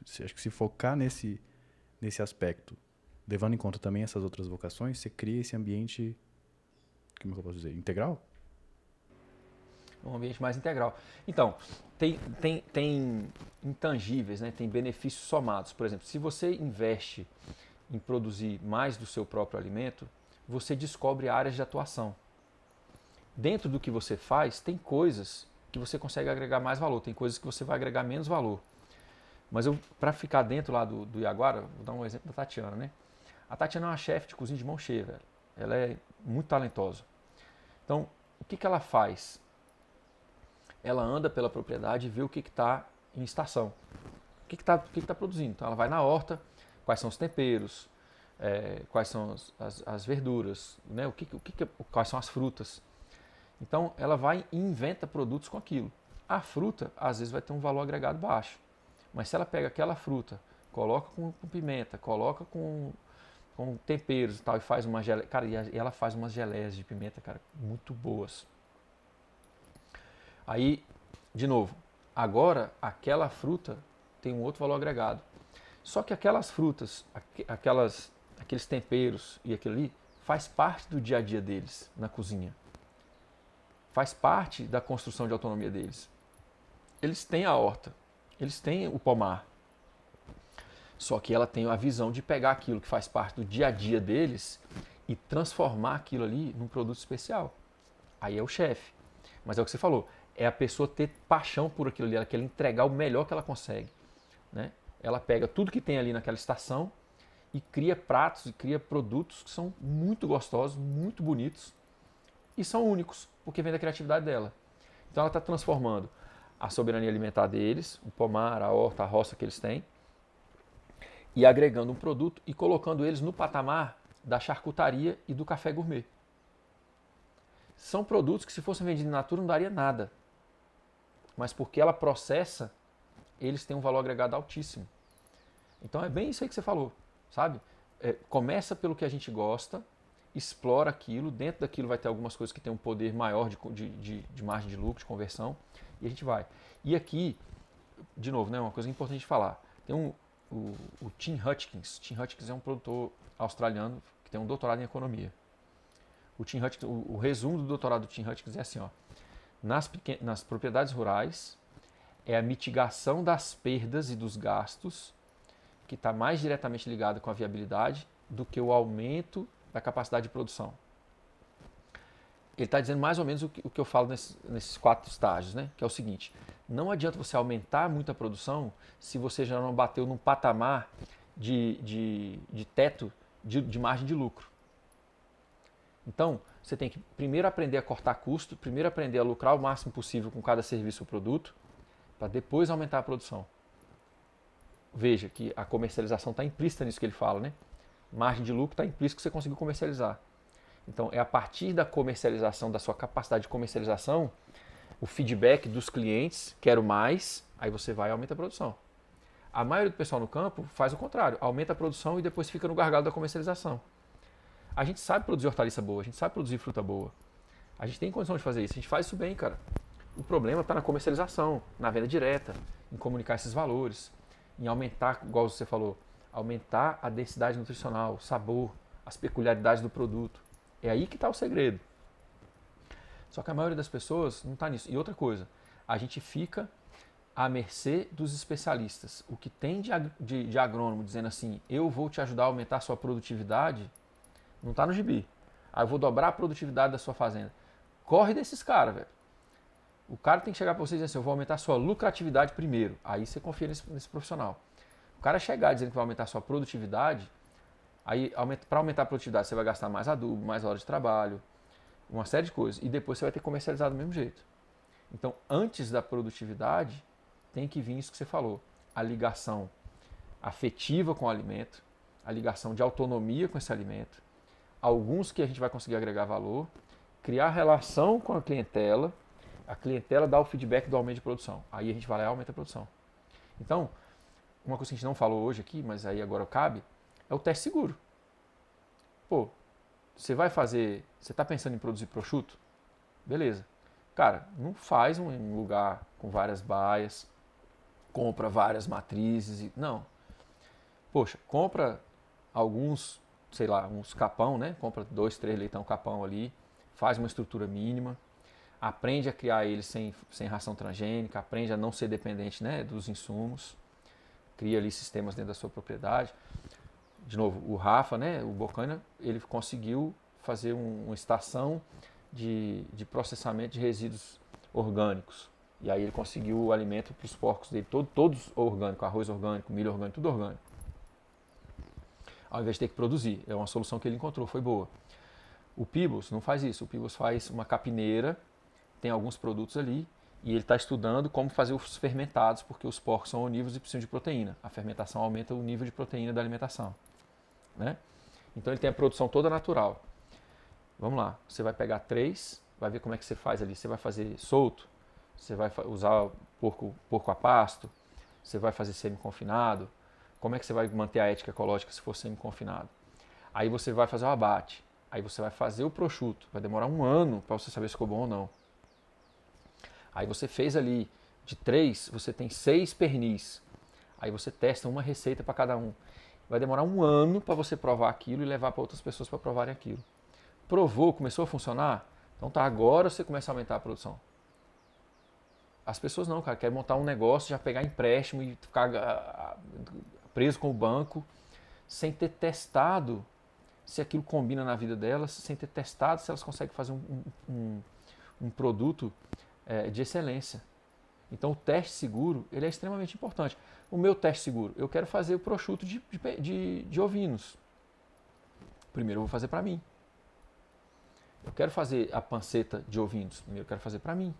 Speaker 2: Acho que se focar nesse aspecto, levando em conta também essas outras vocações, você cria esse ambiente, como é que eu posso dizer, integral?
Speaker 1: Um ambiente mais integral. Então, tem intangíveis, né? Tem benefícios somados. Por exemplo, se você investe em produzir mais do seu próprio alimento, você descobre áreas de atuação. Dentro do que você faz, tem coisas que você consegue agregar mais valor, tem coisas que você vai agregar menos valor. Mas para ficar dentro lá do Iaguara, vou dar um exemplo da Tatiana, né? A Tatiana é uma chefe de cozinha de mão cheia, velho. Ela é muito talentosa. Então, o que ela faz? Ela anda pela propriedade e vê o que está em estação. O que está produzindo. Então, ela vai na horta, quais são os temperos, quais são as verduras, né? Quais são as frutas. Então, ela vai e inventa produtos com aquilo. A fruta, às vezes, vai ter um valor agregado baixo. Mas se ela pega aquela fruta, coloca com pimenta, coloca com temperos e tal, e faz uma geleia. Cara, e ela faz umas geleias de pimenta, cara, muito boas. Aí, de novo, agora aquela fruta tem um outro valor agregado. Só que aquelas frutas, aqueles temperos e aquilo ali, faz parte do dia a dia deles na cozinha. Faz parte da construção de autonomia deles. Eles têm a horta, eles têm o pomar. Só que ela tem a visão de pegar aquilo que faz parte do dia a dia deles e transformar aquilo ali num produto especial. Aí é o chefe. Mas é o que você falou, é a pessoa ter paixão por aquilo ali, ela quer entregar o melhor que ela consegue. Né? Ela pega tudo que tem ali naquela estação e cria pratos e cria produtos que são muito gostosos, muito bonitos e são únicos, porque vem da criatividade dela. Então ela está transformando a soberania alimentar deles, o pomar, a horta, a roça que eles têm, e agregando um produto e colocando eles no patamar da charcutaria e do café gourmet. São produtos que, se fossem vendidos in natura, não daria nada. Mas porque ela processa, eles têm um valor agregado altíssimo. Então é bem isso aí que você falou, sabe? Começa pelo que a gente gosta, explora aquilo, dentro daquilo vai ter algumas coisas que tem um poder maior de margem de lucro, de conversão, e a gente vai. E aqui, de novo, né, uma coisa importante de falar, tem o Tim Hutchins. Tim Hutchins é um produtor australiano que tem um doutorado em economia. O Tim Hutchins, o resumo do doutorado do Tim Hutchins é assim, ó, nas propriedades rurais, é a mitigação das perdas e dos gastos que está mais diretamente ligada com a viabilidade do que o aumento da capacidade de produção. Ele está dizendo mais ou menos o que eu falo nesses 4 estágios, né? Que é o seguinte, não adianta você aumentar muito a produção se você já não bateu num patamar de teto de margem de lucro. Então, você tem que primeiro aprender a cortar custo, primeiro aprender a lucrar o máximo possível com cada serviço ou produto, para depois aumentar a produção. Veja que a comercialização está implícita nisso que ele fala, né? Margem de lucro está implícito que você conseguiu comercializar. Então, é a partir da comercialização, da sua capacidade de comercialização, o feedback dos clientes, quero mais, aí você vai e aumenta a produção. A maioria do pessoal no campo faz o contrário, aumenta a produção e depois fica no gargalo da comercialização. A gente sabe produzir hortaliça boa, a gente sabe produzir fruta boa. A gente tem condição de fazer isso, a gente faz isso bem, cara. O problema está na comercialização, na venda direta, em comunicar esses valores, em aumentar, igual você falou, aumentar a densidade nutricional, o sabor, as peculiaridades do produto. É aí que está o segredo. Só que a maioria das pessoas não está nisso. E outra coisa, a gente fica à mercê dos especialistas. O que tem de agrônomo dizendo assim, eu vou te ajudar a aumentar a sua produtividade, não está no gibi. Aí eu vou dobrar a produtividade da sua fazenda. Corre desses caras, velho. O cara tem que chegar para você e dizer assim, eu vou aumentar a sua lucratividade primeiro. Aí você confia nesse profissional. O cara chegar dizendo que vai aumentar a sua produtividade, aí para aumentar a produtividade você vai gastar mais adubo, mais horas de trabalho, uma série de coisas. E depois você vai ter que comercializar do mesmo jeito. Então, antes da produtividade, tem que vir isso que você falou. A ligação afetiva com o alimento, a ligação de autonomia com esse alimento, alguns que a gente vai conseguir agregar valor, criar relação com a clientela dá o feedback do aumento de produção. Aí a gente vai lá e aumenta a produção. Então, uma coisa que a gente não falou hoje aqui, mas aí agora cabe, é o teste seguro. Pô, você está pensando em produzir prosciutto? Beleza. Cara, não faz um lugar com várias baias, compra várias matrizes, não. Poxa, compra alguns, uns capão, né? Compra 2, 3 leitão capão ali, faz uma estrutura mínima. aprende a criar ele sem ração transgênica, aprende a não ser dependente, né, dos insumos, cria ali sistemas dentro da sua propriedade. De novo, o Rafa, né, o Bocaina, ele conseguiu fazer uma estação de processamento de resíduos orgânicos. E aí ele conseguiu o alimento para os porcos dele, todos orgânicos, arroz orgânico, milho orgânico, tudo orgânico. Ao invés de ter que produzir. É uma solução que ele encontrou, foi boa. O Peebles não faz isso. O Peebles faz uma capineira, tem alguns produtos ali, e ele está estudando como fazer os fermentados, porque os porcos são onívoros e precisam de proteína. A fermentação aumenta o nível de proteína da alimentação. Né? Então ele tem a produção toda natural. Vamos lá, você vai pegar 3, vai ver como é que você faz ali. Você vai fazer solto, você vai usar porco a pasto, você vai fazer semi-confinado. Como é que você vai manter a ética ecológica se for semi-confinado? Aí você vai fazer o abate, aí você vai fazer o prosciutto. Vai demorar 1 ano para você saber se ficou bom ou não. Aí você fez ali, de 3, você tem 6 pernis. Aí você testa uma receita para cada um. Vai demorar 1 ano para você provar aquilo e levar para outras pessoas para provarem aquilo. Provou, começou a funcionar? Então tá, agora você começa a aumentar a produção. As pessoas não, cara, querem montar um negócio, já pegar empréstimo e ficar preso com o banco, sem ter testado se aquilo combina na vida delas, sem ter testado se elas conseguem fazer um produto de excelência. Então o teste seguro, ele é extremamente importante. O meu teste seguro, eu quero fazer o prosciutto de ovinos. Primeiro eu vou fazer para mim. Eu quero fazer a panceta de ovinos, primeiro eu quero fazer para mim.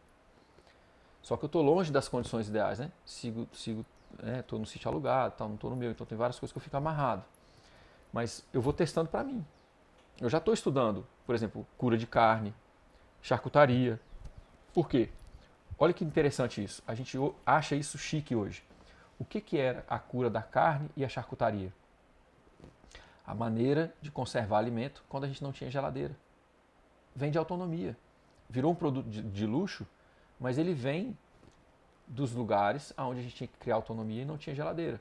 Speaker 1: Só que eu estou longe das condições ideais, né? Estou no sítio alugado, não estou no meu, então tem várias coisas que eu fico amarrado. Mas eu vou testando para mim. Eu já estou estudando, por exemplo, cura de carne, charcutaria. Por quê? Olha que interessante isso. A gente acha isso chique hoje. O que era a cura da carne e a charcutaria? A maneira de conservar alimento quando a gente não tinha geladeira. Vem de autonomia. Virou um produto de luxo, mas ele vem dos lugares onde a gente tinha que criar autonomia e não tinha geladeira.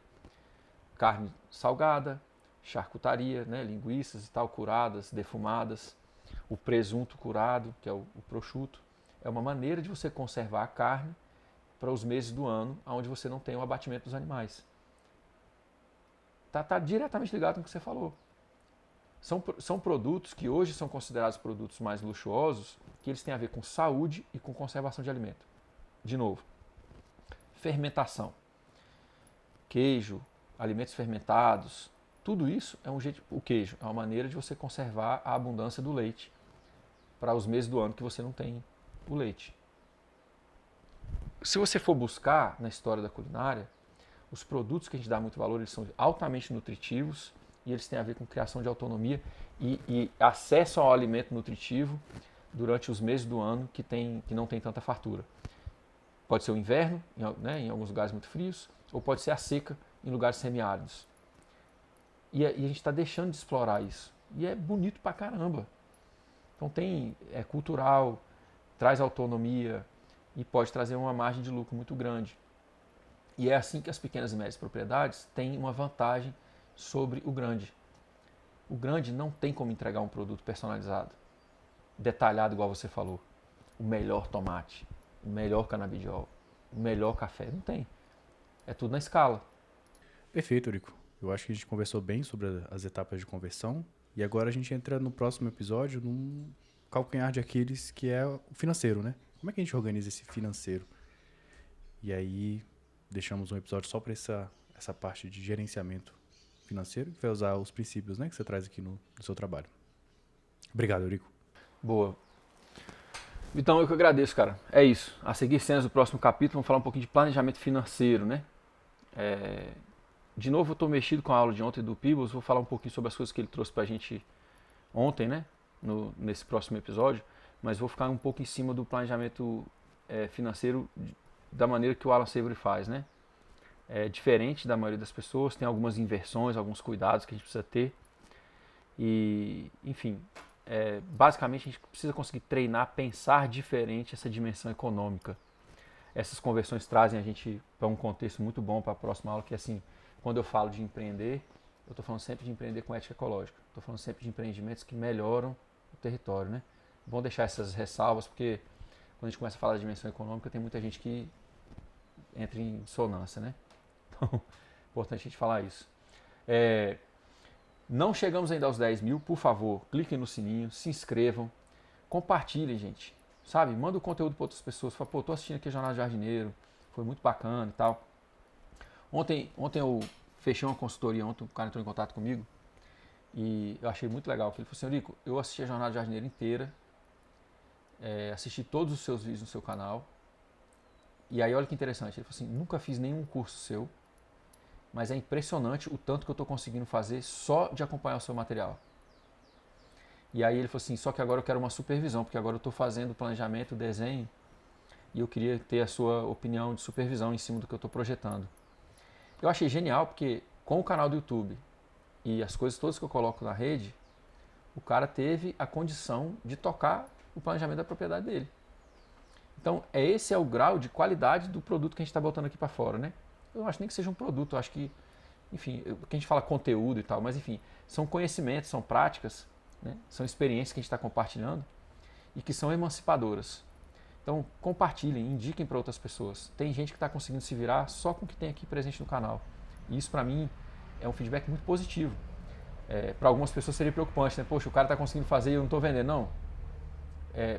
Speaker 1: Carne salgada, charcutaria, né, linguiças e tal, curadas, defumadas. O presunto curado, que é o prosciutto. É uma maneira de você conservar a carne para os meses do ano onde você não tem o abatimento dos animais. Tá diretamente ligado com o que você falou. São produtos que hoje são considerados produtos mais luxuosos, que eles têm a ver com saúde e com conservação de alimento. De novo, fermentação. Queijo, alimentos fermentados, tudo isso é um jeito. O queijo é uma maneira de você conservar a abundância do leite para os meses do ano que você não tem o leite. Se você for buscar na história da culinária, os produtos que a gente dá muito valor, eles são altamente nutritivos e eles têm a ver com criação de autonomia e acesso ao alimento nutritivo durante os meses do ano que não tem tanta fartura. Pode ser o inverno, em alguns lugares muito frios, ou pode ser a seca em lugares semiáridos. E a gente está deixando de explorar isso. E é bonito pra caramba. Então é cultural, traz autonomia e pode trazer uma margem de lucro muito grande. E é assim que as pequenas e médias propriedades têm uma vantagem sobre o grande. O grande não tem como entregar um produto personalizado, detalhado igual você falou. O melhor tomate, o melhor canabidiol, o melhor café. Não tem. É tudo na escala.
Speaker 2: Perfeito, Eurico. Eu acho que a gente conversou bem sobre as etapas de conversão e agora a gente entra no próximo episódio num calcanhar de Aquiles que é o financeiro, né? Como é que a gente organiza esse financeiro? E aí deixamos um episódio só para essa parte de gerenciamento financeiro, que vai usar os princípios, né, que você traz aqui no seu trabalho. Obrigado, Eurico.
Speaker 1: Boa. Então eu que agradeço, cara. É isso. A seguir cenas do próximo capítulo, vamos falar um pouquinho de planejamento financeiro, né? De novo, eu estou mexido com a aula de ontem do Peebles, vou falar um pouquinho sobre as coisas que ele trouxe para a gente ontem, né? Nesse próximo episódio, mas vou ficar um pouco em cima do planejamento financeiro da maneira que o Alan Savory faz, né? É diferente da maioria das pessoas, tem algumas inversões, alguns cuidados que a gente precisa ter. E, enfim, basicamente a gente precisa conseguir treinar, pensar diferente essa dimensão econômica. Essas conversões trazem a gente para um contexto muito bom para a próxima aula, que é assim, quando eu falo de empreender, eu estou falando sempre de empreender com ética ecológica. Estou falando sempre de empreendimentos que melhoram o território, né? Bom deixar essas ressalvas, porque quando a gente começa a falar de dimensão econômica, tem muita gente que entra em sonância, né? Então, é importante a gente falar isso. Não chegamos ainda aos 10 mil, por favor, cliquem no sininho, se inscrevam, compartilhem, gente. Sabe? Manda o conteúdo para outras pessoas. Fala, pô, tô assistindo aqui a Jornada do Jardineiro, foi muito bacana e tal. Ontem eu fechei uma consultoria, ontem o cara entrou em contato comigo e eu achei muito legal. Ele falou assim, Eurico, eu assisti a Jornada do Jardineiro inteira, assisti todos os seus vídeos no seu canal. E aí olha que interessante, ele falou assim, nunca fiz nenhum curso seu, mas é impressionante o tanto que eu estou conseguindo fazer só de acompanhar o seu material. E aí ele falou assim, só que agora eu quero uma supervisão, porque agora eu estou fazendo planejamento, desenho, e eu queria ter a sua opinião de supervisão em cima do que eu estou projetando. Eu achei genial, porque com o canal do YouTube e as coisas todas que eu coloco na rede, o cara teve a condição de tocar o planejamento da propriedade dele. Então, esse é o grau de qualidade do produto que a gente está botando aqui para fora, né? Eu acho nem que seja um produto, eu acho que, enfim, que a gente fala conteúdo e tal, mas enfim, são conhecimentos, são práticas, né? São experiências que a gente está compartilhando e que são emancipadoras. Então, compartilhem, indiquem para outras pessoas. Tem gente que está conseguindo se virar só com o que tem aqui presente no canal. E isso, para mim, é um feedback muito positivo. Para algumas pessoas seria preocupante, né? Poxa, o cara está conseguindo fazer e eu não estou vendendo. Não.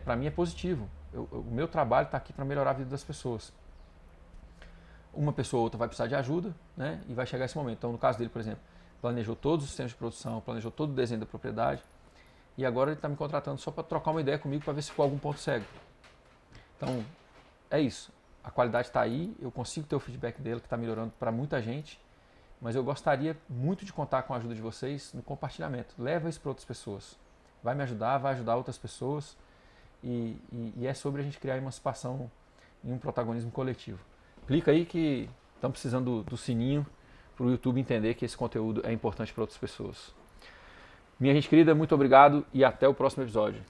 Speaker 1: Para mim é positivo. O meu trabalho está aqui para melhorar a vida das pessoas. Uma pessoa ou outra vai precisar de ajuda, né? E vai chegar esse momento. Então, no caso dele, por exemplo, planejou todos os sistemas de produção, planejou todo o desenho da propriedade e agora ele está me contratando só para trocar uma ideia comigo para ver se for algum ponto cego. Então, é isso. A qualidade está aí, eu consigo ter o feedback dele que está melhorando para muita gente, mas eu gostaria muito de contar com a ajuda de vocês no compartilhamento. Leva isso para outras pessoas. Vai me ajudar, vai ajudar outras pessoas e é sobre a gente criar emancipação em um protagonismo coletivo. Clica aí que estamos precisando do sininho para o YouTube entender que esse conteúdo é importante para outras pessoas. Minha gente querida, muito obrigado e até o próximo episódio.